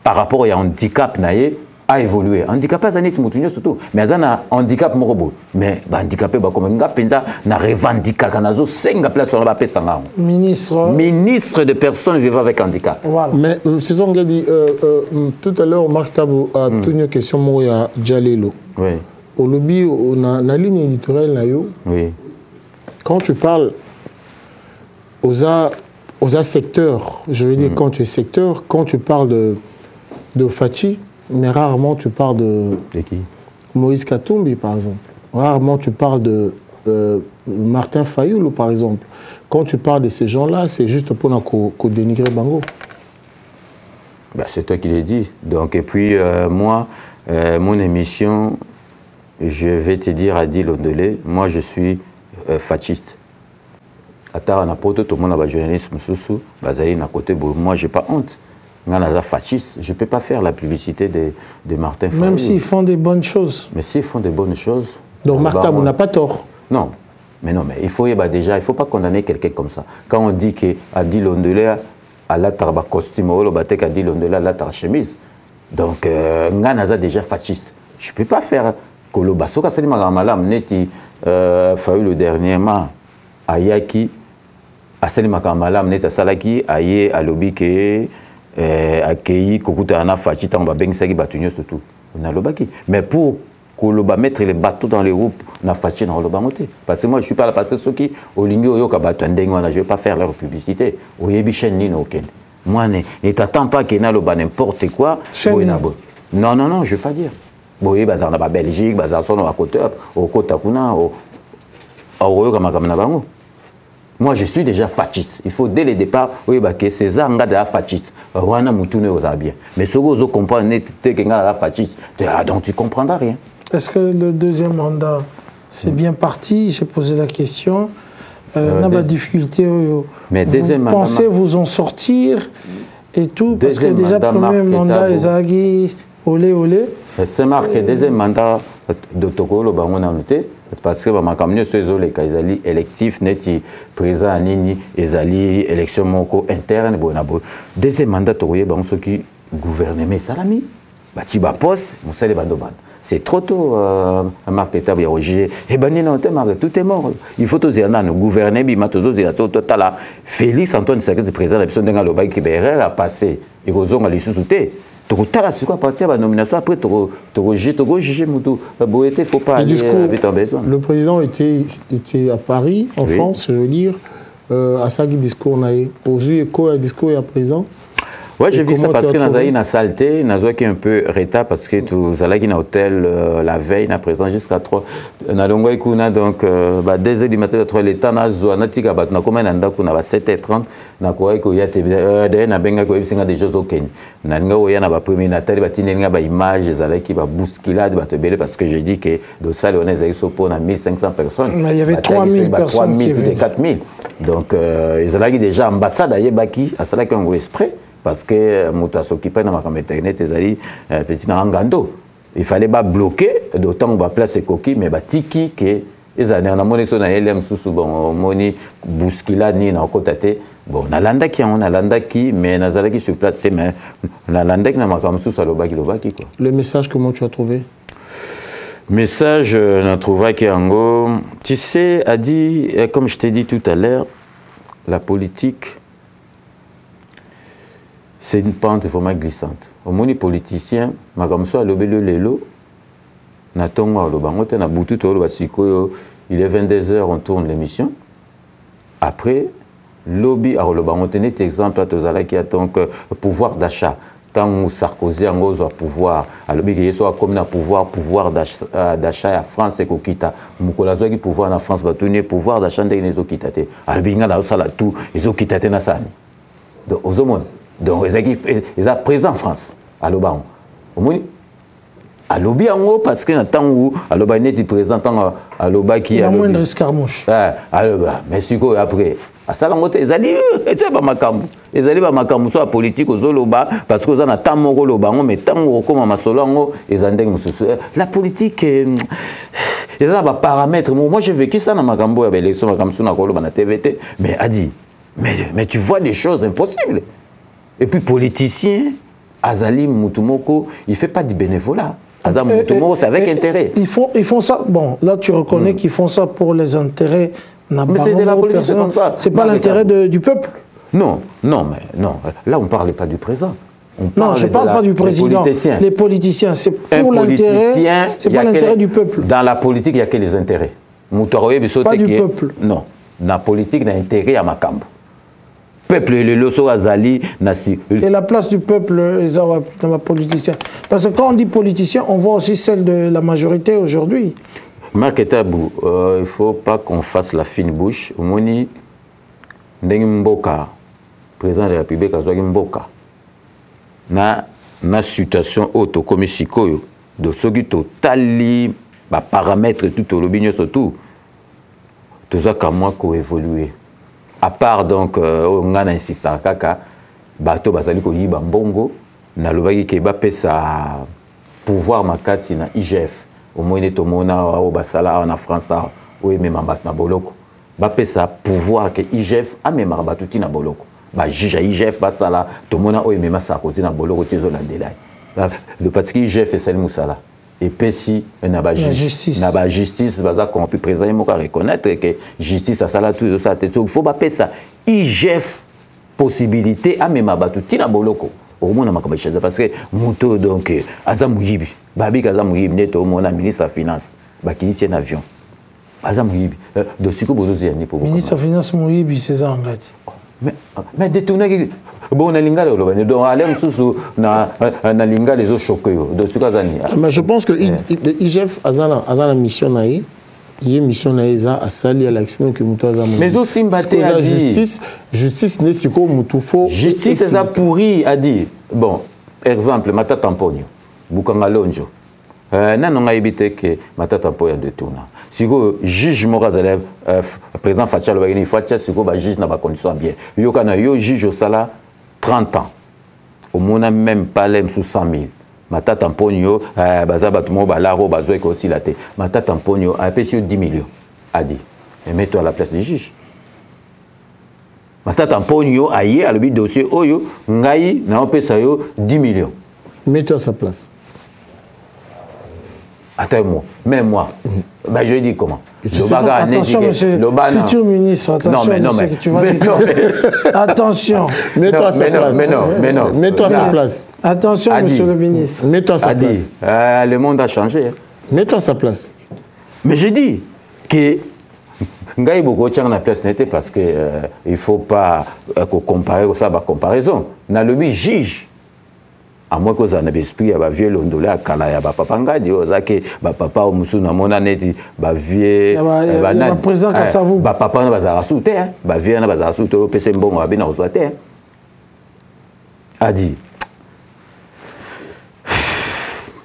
par rapport à handicap naie. A évolué. Handicapé, ça n'est pas surtout. Mais ça a handicap morobo. Mais handicapé, comme un penza na revendica kanazo 5 places sur la paix sanga. Ministre de personnes vivant avec handicap. Voilà. Mais c'est ce qu'on a dit tout à l'heure. Marc Tabo a tenu une question moya Djalelo. Oui. Au lobby, on a la ligne éditoriale là yo. Oui. Quand tu parles aux secteurs, je veux dire quand tu es secteur, quand tu parles de Fachi. Mais rarement tu parles de qui? Moïse Katumbi, par exemple. Rarement tu parles de Martin Fayoulou, par exemple. Quand tu parles de ces gens-là, c'est juste pour dénigrer Bango. Bah, c'est toi qui l'as dit. Donc, et puis, moi, mon émission, je vais te dire à Adi Londelé, moi, je suis fasciste. Attends, on a pas tout le monde a journalisme sous moi, j'ai pas honte. Fasciste, je ne peux pas faire la publicité de Martin Fayoulou. Même s'ils font des bonnes choses. Mais s'ils font des bonnes choses... Donc Martin, vous n'avez pas tort. Non, mais il faut déjà, il ne faut pas condamner quelqu'un comme ça. Quand on dit qu'Adi Londelé a la costume, Adi Londelé a la chemise, donc Nganaza déjà fasciste. Je ne peux pas faire koloba soka sali makamalam neti fayu le dernièrement ayaki asali makamalam neti asalaki aye alobi ke akei kokuta na fachi tango babengisaki bato nyonso tout nalobaki mais pour koloba mettre les bateaux dans les roues na fachi na koloba ngote parce que moi je suis pas là parce que ceux qui olingi oyoka bato ndenge wana je vais pas faire leur publicité oyebi chaîne nino okende moi ne t'attends pas que na loba n'importe quoi non non non je vais pas dire boye bazar na ba Belgique bazar sono à côté au kota kuna au oyoka makamna bango. Moi, je suis déjà fasciste. Il faut dès le départ, oui, que César nga déjà fasciste. Wana mutune oza bien. Mais ce que vous comprenez, c'est que nga fasciste. Donc tu comprendras rien. Est-ce que le deuxième mandat, c'est bien parti? J'ai posé la question. On a la difficulté. Mais deuxième mandat. Pensez vous en sortir et tout? Parce que déjà, premier mandat, Ezagi, olé. C'est marqué, deuxième mandat de Tokolo, on a noté. Parce que makamnyo sezole kaizali électif neti président anini ezali élection moko interne bonabo deuxième mandat toye bango soki gouvernement salami bati ba poste musale bandoban c'est trop tôt marque état ya Roger et banina on te marque tout est mort il faut oser na gouverner bi matozo zela totala Félix Antoine Tshisekedi président de l'option denga loba ki berrer a passé et kozonga lisusuté. À partir de la nomination, après, il faut pas aller vite en besoin. Le président était à Paris, en France, je veux dire, à ça, discours, on a posé écho à discours à présent. Oui, j'ai vu ça parce que nous avons une saleté, nous avons un peu retard parce que nous avons un hôtel la veille, nous présent jusqu'à 3. Nous avons donc 2h du matin, l'état nous avons 7h30. Nous avons des choses au Kenya. Nous avons des images, des bousculades, parce que je dis que dans salle, on a 1500 personnes. Il y avait 3000 personnes. 3000, plus de 4000. Donc, ils ont déjà ambassade à Yébaki, à Salaki en Esprit. Parce que Mouta s'occupait de ma internet, petit Ngando. Il fallait pas bloquer, d'autant qu'on va placer coquilles, mais tiki que les années on a monnaie sur la LM sous bon moni bousculade ni na kotate bon na landa qui mais na zalaki sur place c'est mais na landa qui na makam sous lobaki quoi. Le message comment tu as trouvé? Message na trouvé qui ango tu sais a dit comme je t'ai dit tout à l'heure la politique c'est une pente vraiment glissante. Au moins, politicien, il est 22h, on tourne l'émission. Après, lobby à Rolobangote, exemple, qui a donc pouvoir d'achat. Tant que Sarkozy a un pouvoir, à lobby qui soit comme un pouvoir d'achat à France et Kokita. Mukolazo qui pouvoir en France, pouvoir d'achat des Okitaté. À lobby, il y a tout, ils ont quitté Nassani. Donc, aux hommes. Donc, ils sont présents en France, à l'Oban. À l'Obi, parce que temps où à l'Oba est présent, à l'Oba qui est. Il y a moins de escarmouches. Mais c'est quoi après? À ça, ils allaient pas Makambu. Ils allaient pas Makambu, soit politique aux Oloba, parce qu'ils ont un temps moro l'Obango, mais tant où comme à Solongo, ils ont la politique, ils ont un paramètre. Moi, j'ai vécu ça dans Makambu, avec l'élection Makambu sur la TVT, mais a dit, mais tu vois des choses impossibles. Et puis, politicien, Azali Moutoumoko, il ne fait pas du bénévolat. Azali Moutoumoko, c'est avec intérêt. Ils font ça, bon, là tu reconnais qu'ils font ça pour les intérêts. Mais c'est de la politique, c'est comme ça. C'est pas l'intérêt du peuple. Non, non, mais non. Là, on ne parlait pas du président. Non, je ne parle pas du président. Les politiciens, c'est pour l'intérêt. C'est pas l'intérêt du peuple. Dans la politique, il n'y a que les intérêts. Pas du peuple. Non. Dans la politique, il y a intérêt à Makambo. Peuple et le loso azali nasi. Et la place du peuple dans la politicien. Parce que quand on dit politicien, on voit aussi celle de la majorité aujourd'hui. Marc Etabou, il ne faut pas qu'on fasse la fine bouche. Omoni Mboka, président de la République, Azwagi Mboka. Na situation auto comme Sikoyo, de ce qui totali, paramètres tout au lobby surtout. Tout ça comme moi qui évolué. À part donc on a insisté à kaka bateau basali ko yiba mbongo na lobaki ke ba pesa pouvoir makasi na IGF au moins to mona au basala en France ou même en na boloko ba pesa pouvoir que IGF a même batuti na boloko ba juge IGF basala to mona o même sa cause na boloko tizo la delay de parce que IGF est sel musala epesi na ba justice baza corrompu président moko reconnaître que justice asala tout ça te faut ba pesa IGF possibilité amema batu tina boloko omona makambo cheza parce que muto donc aza muyibi babi kaza muyibi neto mona ministre de finance bakilisi un avion aza muyibi do siko bozo ziyani pour ministre de finance muyibi c'est ça ngati mais détourner bon na lingala oloba donc aller mususu na lingala les autres choqués do siko azani mais je pense que IGF azana mission naï il y a une mission naïza à sali à l'action que muto azama mais aussi mbaté a dit justice n'est si ko mutu fo justice a pourri a dit bon exemple Matata Mponyo Bukanga Lonjo non on a évité que Matata Mponyo détourne si le juge Morazale président Facha le il faut que le juge n'a pas condition bien yo kana yo juge au salaire 30 ans au moins même pas l'aime sous 100 000 Matata Mponyo bazaba tout monde balaro bazoe ko aussi la té Matata Mponyo a payé 10 millions a dit et mets-toi à la place du juge Matata Mponyo aye à le dossier oyo ngai na opesa yo 10 millions mets-toi à sa place. Attends-moi, même moi. Ben, je dis comment. Attention, monsieur le futur ministre, attention, je sais que tu vas dire. Attention. Mets-toi à sa place. Mets-toi à sa place. Attention, monsieur le ministre. Mets-toi à sa place. Le monde a changé. Mets-toi à sa place. Mais je dis que Ngaï beaucoup de la place n'était parce que il faut pas comparer ça par comparaison. Na le juge. À moins que vous en avez esprit, il y a des vieux londolais à Kala, il y a des papas ngadi, il y a des papas au Moussou, il y a des vieux. Il y a des présidents qui savent. Les papas ne sont pas rassurés, les vieux ne sont pas rassurés, les PC bon, ils sont pas rassurés. A dit.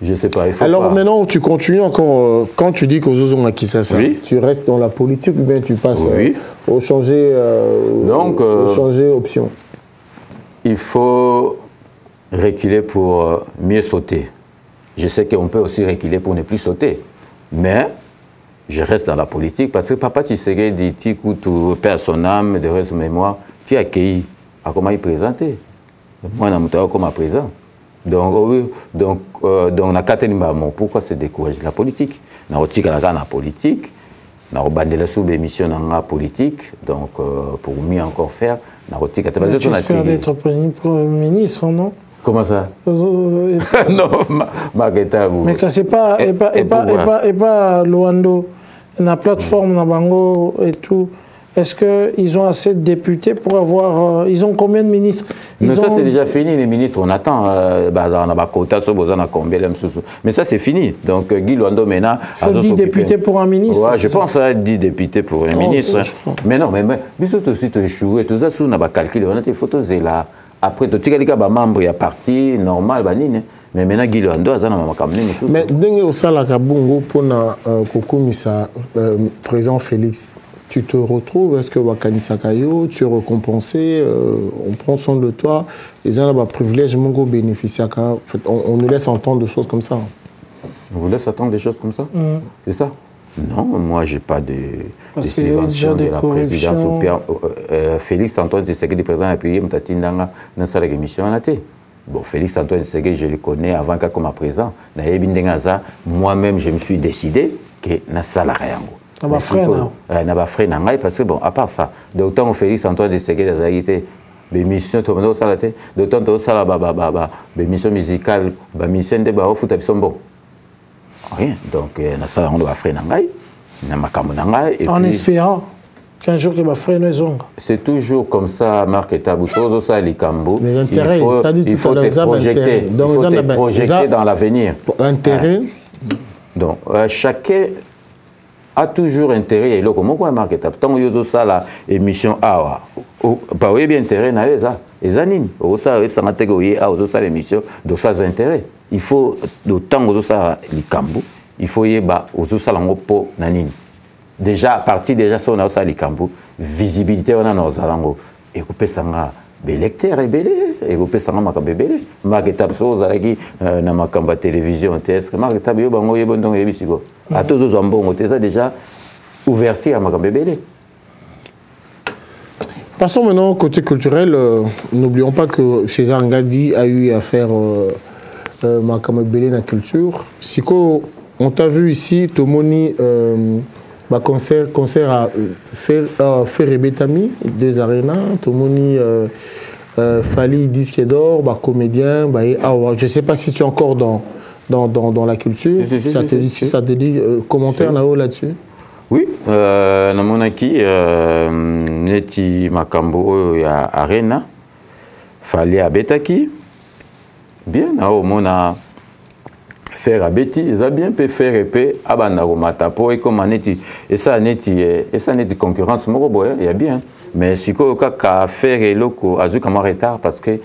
Je ne sais pas. Il faut alors pas. Maintenant, tu continues encore. Quand tu dis qu'aux autres on a qui ça, oui. Tu restes dans la politique ou bien tu passes oui. Au changer, donc, au changer option. Il faut reculer pour mieux sauter. Je sais qu'on peut aussi reculer pour ne plus sauter. Mais je reste dans la politique parce que Papa Tshisekedi dit tu tout perd son âme, de reste mémoire, tu as accueilli à comment il présentait. Moi, je suis comme à présent. Donc, pourquoi se décourager la politique? La politique, la sous-émission dans la politique, donc pour mieux encore faire, tu espères d'être Premier ministre, non? Comment ça? Non, mais que c'est pas Luando, la plateforme, la Bango et tout. Est-ce qu'ils ont assez de députés pour avoir... ils ont combien de ministres? Mais ça, c'est déjà fini, les ministres. On attend. Mais ça, c'est fini. Donc, Guy Luando, maintenant... Il faut 10 députés pour un ministre. Ouais, je pense à 10 députés pour un ministre. Mais non, mais aussi, tu échoué. Tout ça, on a calculé. On a des photos là. Après, tu as des membres, il y a parti normal. Mais maintenant, Guy Luando, ça n'a pas de mais au Salakabungo, pour le président Félix, tu te retrouves, est-ce que Wakani Sakayo, tu es récompensé, on prend soin de toi, les gens ont un privilège, on nous laisse entendre des choses comme ça. On vous laisse attendre des choses comme ça? C'est ça? Non, moi, je n'ai pas de subvention de la présidence. Félix Antoine Tshisekedi, président de la République, dans sa émission. Bon, Félix Antoine Tshisekedi, je le connais avant qu'il soit président. Moi-même, je me suis décidé que na salarié. Parce que bon, à part ça, d'autant Félix Antoine Tshisekedi a été l'émission d'autant l'émission musicale, l'émission de foot bon. Rien. Donc na sala on doit faire nangai, na makambo nangai. En espérant qu'un jour que ma frère ne zonga. C'est toujours comme ça, Marc et Tabousso, ça les cambo. Il faut te projeter. Il faut te projeter dans l'avenir. Intérêt. Donc chacun a toujours intérêt. Et là, comment on marque étape? Tant que vous avez la émission A, pas oui bien intérêt na les a. Les animes. Vous savez, ça m'a été goûté à vous avez l'émission de ça intérêt. Il faut d'autant que vous avez les cambo. Il faut y avoir vous avez la ngopo nanine. Déjà à partir déjà ça on a ça les cambo. Visibilité on a nos alango. Et couper ça nga belecteur et belé. Et couper ça nga makambe belé. Marque étape ça vous avez qui na makamba télévision TS. Marque étape yo bango yebo ndongo yebisigo. À tous aux ambons, on a déjà ouverti à Makambébélé. Passons maintenant au côté culturel. N'oublions pas que César Ngadi a eu à faire makambo ebele na culture. Siko, on t'a vu ici, Tomoni, concert à Ferre Betami, 2 arénas, Tomoni, Fali, disque d'or, comédien, je ne sais pas si tu es encore dans la culture. Ça te dit commentaire là-dessus? Oui, namonaki neti makambo ya arena fallait abetaki bien na mona faire abeti ça bien peut faire épée abana romata po et comme neti et ça neti concurrence moko boy il y a bien mais siko kaka faire eloko azuka ma retard parce que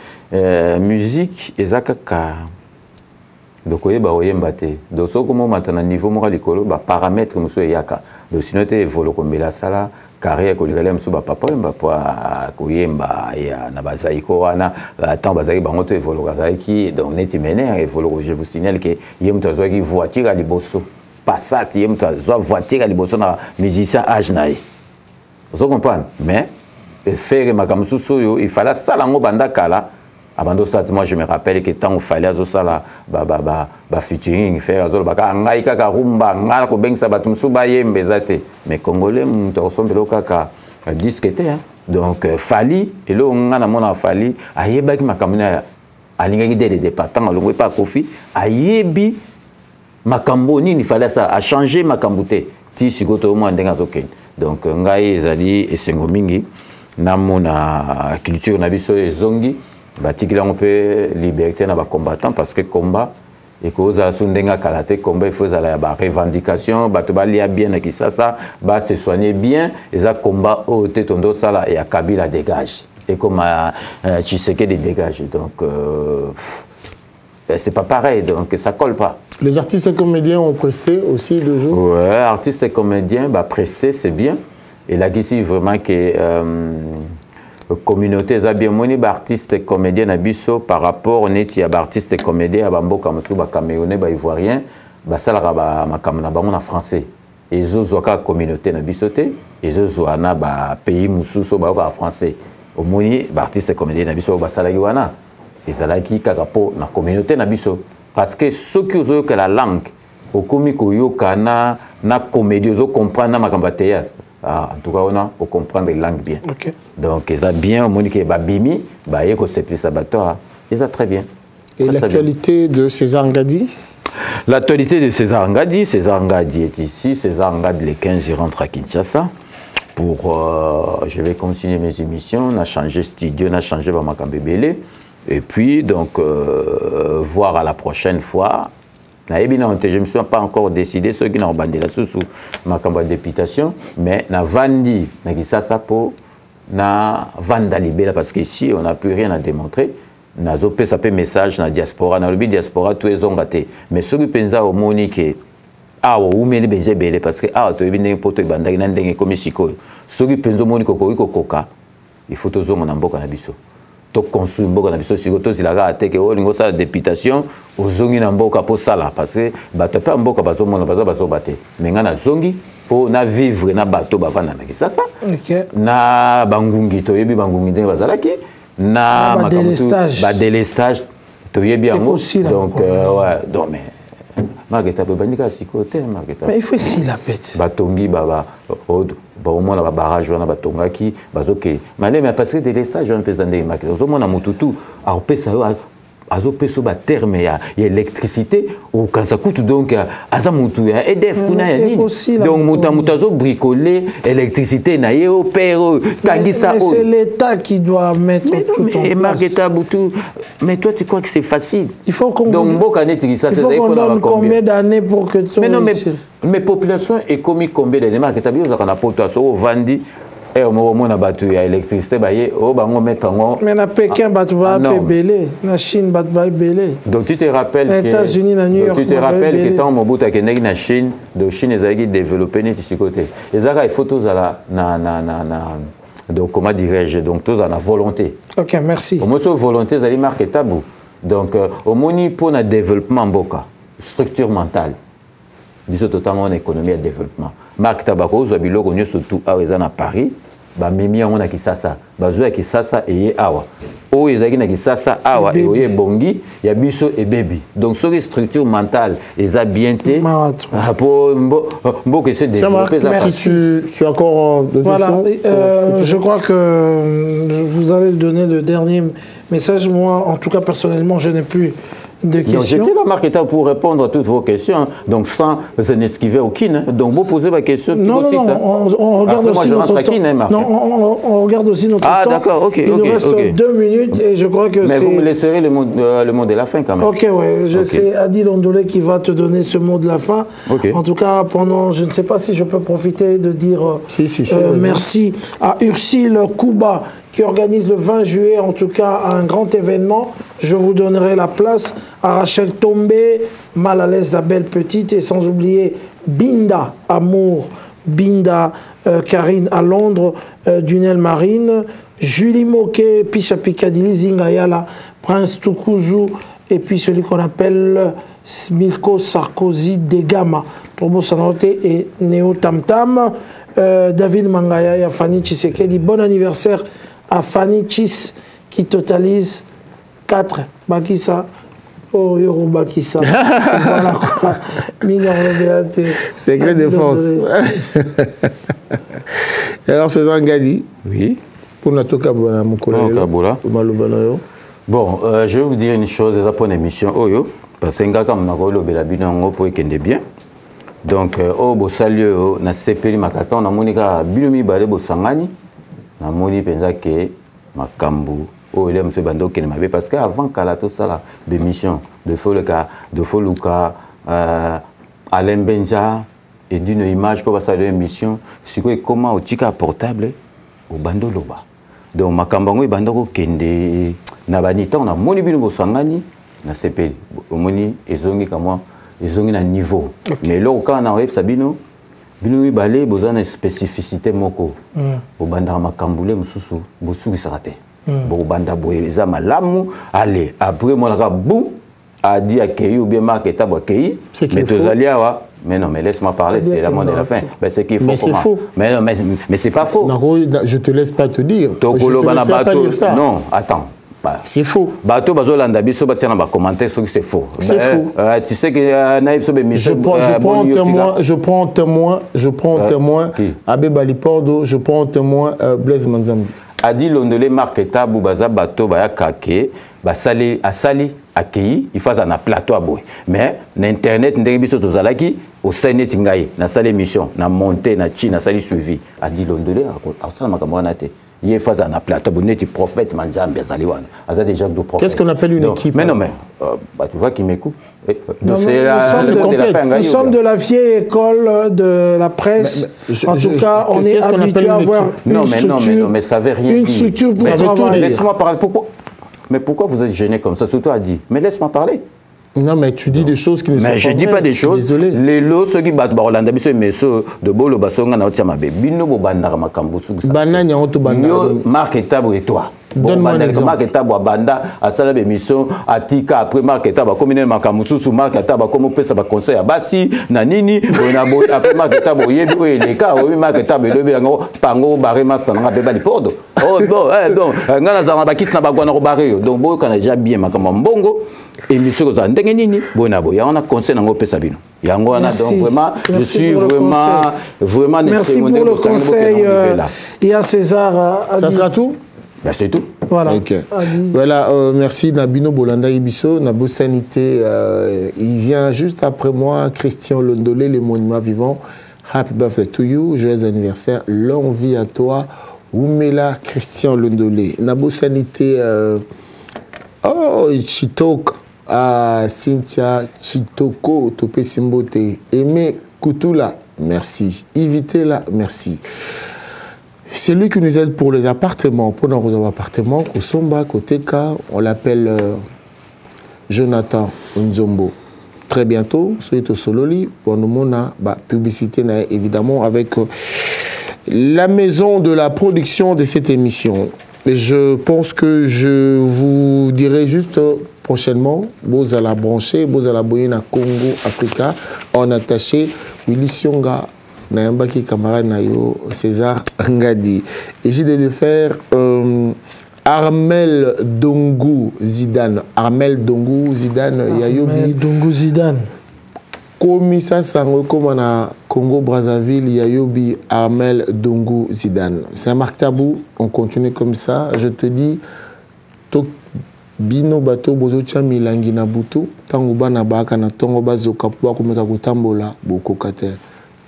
musique ezaka donc oyeba oyemba te donc soko mo matana niveau moko likolo ba paramètres muso yaka donc sinon te volo kombela sala carrière ko likala muso ba papa yemba po koyemba ya na bazaiko wana tant bazaki bango to volo kazaki donc neti mener et volo je vous signale que yem to zo ki voiture à liboso Passat yem to zo voiture à liboso na musicien âge naï vous comprenez mais faire makamusu soyo il fallait sala ngo banda kala Abando ça, moi je me rappelle que tant il fallait à ça featuring faire azol baka ngai kaka rumba ngala ko bengsa batum suba yembe zate mais congolais muto ressemble au kaka disque hein donc Fali et là on a mona Fali ayeba ki makamuna alingaki dès le départ tant alongwe pas Kofi ayebi makambo nini fallait ça a changer makambute ti sikoto mo ndenga zoken donc ngai ezali esengo mingi na mona culture na biso ezongi batikila on peut liberté na ba combattant parce que combat et cause à sundenga karaté combat il faut la revendication bato ba lia bien na kisasa ba se soigner bien et ça combat au tetondo sala et à Kabila dégage et comme Tshisekedi dégage donc c'est pas pareil donc ça colle pas. Les artistes et comédiens ont presté aussi le jour. Ouais, artistes et comédiens bah prester c'est bien et là ici vraiment que communauté za bien moni ba artiste et comédien na biso par rapport neti ya ba artiste et comédien ba mboka musu ba camerounais ba ivoirien ba sala ba makamna bango na français et zo ka communauté na biso te et zo na ba pays musu so ba français au moni ba artiste et comédien na biso ba sala wana et sala ki kaka po na communauté na biso parce que ceux qui ont que la langue au komi ko yoka na comédie zo comprendre na makamba théâtre. Ah, en tout cas, on a pour comprendre les langues bien. Okay. Donc, ils ont bien, Monique et Babimi, ils ont sepli Sabato, ils ont très bien. Et l'actualité de César Ngadi? L'actualité de César Ngadi est ici. César Ngadi, le 15, il rentre à Kinshasa. Je vais continuer mes émissions. On a changé studio, on a changé Bamakambébélé. Et puis, donc, voir à la prochaine fois. Je ne me suis pas encore décidé, ceux qui n'ont pas bandé la sous ma campagne de députation, mais na vandi, na kisasa po, na vandalibé parce qu'ici on n'a plus rien à démontrer. Na zopé ça peut message na diaspora, na lobby diaspora tous les ont gâté. Mais ceux qui pensent au monique, ou mais les bézébélé parce que tu es bien pour te bandai na ndenge comme siko. Ceux qui pensent au monique ko koka, il faut tous on amboka na biso. To construire mboka na biso siko to zilaka ateke o lingo sa députation ozongi na mboka po sala parce que bato pe mboka bazo mona bazo baté mais ngana zongi po na vivre na bato bavanda na kisasa na bangungi to yebi bangungi ndenge bazalaki na makamtu ba délestage to yebi yango donc ouais donc mais Marguerite Babandika sikote Marguerite mais il faut si la pète batongi baba au moins la barrage on a batongaki bazoke mais parce que des stages on peut zande marqué au moins na mututu a pesa azopeso ba terme ya électricité ou quand ça coûte donc azamutu ya EDF kuna ya nini donc mutazo bricoler électricité na ye au père tangisa c'est l'état qui doit mettre tout en place. Marguerite Boutou mais toi tu crois que c'est facile? Il faut qu'on donc mboka neti ça c'est donne combien d'années pour que tout mais population est commis combien d'années Marguerite Boutou ça na poto so vandi et au moment où battu il y a électricité mais na Pékin battu va belé na Chine battu va belé donc tu te rappelles que États-Unis na New York tu te rappelles que tant Mobutu a na Chine de Chine ils ont développé net ici côté les ara il faut tous à la donc comment dirais-je donc tous à la volonté. OK, merci. Au moins volonté ça marque tabou donc au moni pour le développement mboka structure mentale biso totalement en économie et développement marque tabako zo biloko nyo surtout à Paris bamemi yango na Kisasa bazwa Kisasa eye awa o ezaki na Kisasa awa et oye bongi ya biso et baby donc sur structure mentale eza bien té pour mbo que se développer ça. Si tu as encore voilà je crois que vous allez donner le dernier message. Moi en tout cas personnellement je n'ai plus de questions. J'étais là, Marc, pour répondre à toutes vos questions, donc sans esquiver aucune. Donc, vous posez ma question. Non, aussi, non, on regarde aussi notre temps. Non, on regarde aussi notre temps. Ah, d'accord, ok. Il nous reste 2 minutes et je crois que mais vous me laisserez le mot de la fin quand même. Ok, ouais. C'est Adi Londolé qui va te donner ce mot de la fin. En tout cas, pendant, je ne sais pas si je peux profiter de dire merci à Ursule Kouba qui organise le 20 juillet, en tout cas, un grand événement. Je vous donnerai la place à Rachel Tombé, mal à l'aise, la belle petite, et sans oublier Binda, Amour, Binda, Karine à Londres, Dunel Marine, Julie Moquet, Picha Picadilly, Zingayala, Prince Tukuzu, et puis celui qu'on appelle Milko Sarkozy Degama, Turbo Sanote et Néo Tam Tam, David Mangaya et Fanny Tshisekedi. Bon anniversaire à Fanny Chis qui totalise 4 Bakissa. Oh, Yoro Bakissa. Voilà quoi. Secret défense. Alors, César Ngadi. Oui. Pour notre Kabola, mon collègue. Bon, je vais vous dire une chose pour l'émission Oyo. Parce que quand on a pour qu'il bien. Donc, au beau salut, na sepeli makata, on a monika bilomi balé bosangani. Na moni penza ke makambu. Oh, il est monsieur Bando qui ne m'avait parce qu'avant Kalato Sala, des missions de Foluka, Alain Benja et d'une image pour passer à l'émission, c'est quoi comment au tika portable au Bando Loba. Donc makambango Bando kende na banita on a moni bino bosangani na sepeli. Moni ezongi kama ezongi na niveau. Mais là quand on arrive sabino bino balé besoin de spécificité moko. Au banda makambule mususu bosuki sarate. Bon banda boyeza malamu allez après moi la bou a dit à Kei ou bien marque tabo Kei mais tous aliawa mais non mais laisse-moi parler c'est la mode de la fin ben c'est qu'il faut mais c'est faux mais non mais c'est pas faux je te laisse pas te dire non attends c'est faux. Bateau bazolanda biso batina ba commenter ce que c'est faux. C'est faux. Tu sais que naïb sobe je prends témoin Abbé Balipordo, je prends témoin Blaise Manzambi. Adi Londolé marketa bubaza bateau baya kake basali asali akei il faut un plateau aboy mais na internet ndenge biso tozalaki au senet ngai na salle émission na monter na chi na sali suivi Adi Londolé asala makambo na te. Il faut un plateau, tu prophète Manjambi Azaliwan. Déjà deux prophètes. Qu'est-ce qu'on appelle une équipe? Mais non, mais tu vois qui m'écoute. Nous sommes de la vieille école de la presse. En tout cas, on est habitué à avoir une structure. Mais ça veut rien dire. Une structure pour travailler. Laisse-moi parler. Mais pourquoi vous êtes gêné comme ça? Surtout a dit. Mais laisse-moi parler. Non, mais tu dis des choses qui ne sont pas vraies. Mais je ne dis pas des choses. Désolé. Les lots, ceux qui battent Barolanda, mais ceux de Bolo Basonga, Naotiamabe, Bino Bobanda, Makambusu. Banania, on te banda. Marc et Tabou et toi. Donne-moi un exemple. Marc et Tabou, Banda, à Salab émission, à Tika, après Marc et Tabou, comme Makambusu, sous Marc et Tabou, comme on peut ça va conseil à Bassi, Nanini, après Marc et Tabou, Yebu et les cas, oui, Marc et Tabou, le Béango, Pango, Barema, Sananga, Bébali Pordo. Oh, bon, donc, Ngana Bakis n'a pas gagné au barrio. Donc, bon, quand déjà bien, Makamambongo. Et monsieur Kozandeng Nini, Bonabo, il y a un conseil dans le Pesabino. Il y a un donc vraiment, je suis vraiment merci pour le conseil. Il y a César. Ça sera tout? Ben, c'est tout. Voilà. Okay. Voilà, merci Nabino Bolanda Ibiso, Nabo Sanité. Il vient juste après moi, Christian Londolé, les monuments vivants. Happy birthday to you, joyeux anniversaire, longue vie à toi. Oumela Christian Londolé. Nabo Sanité. Oh, Chitoka. Cynthia Chitoko, Topé Simbote, Aimé Koutoula, merci. Ivitela, merci. C'est lui qui nous aide pour les appartements, pour nos appartements, Kosomba, Koteka, on l'appelle Jonathan Nzombo. Très bientôt, Soito Sololi, pour nous, on a publicité, évidemment, avec la maison de la production de cette émission. Et je pense que je vous dirai juste prochainement, vous allez brancher, vous allez abonner à Congo Africa, en attaché, Willy Sionga, Nayambaki camarade Nayo, César Ngadi. Et j'ai de le faire Armel Dongou Zidane. Armel Dongou Zidane. Armel Dongou Zidane. Comme ça, comme na Congo Brazzaville, Yayobi Armel Dongou Zidane. C'est un marque tabou. On continue comme ça. Je te dis, Bino bato bozo chami langi na butu tango bana baka na tongo bazoka pour komeka kotambola boko kate.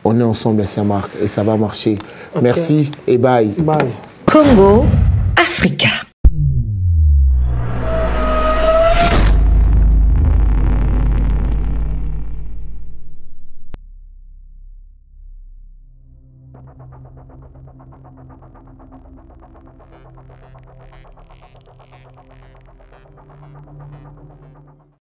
On est ensemble, ça marque et ça va marcher. Okay. Merci et bye. Bye. Congo Africa.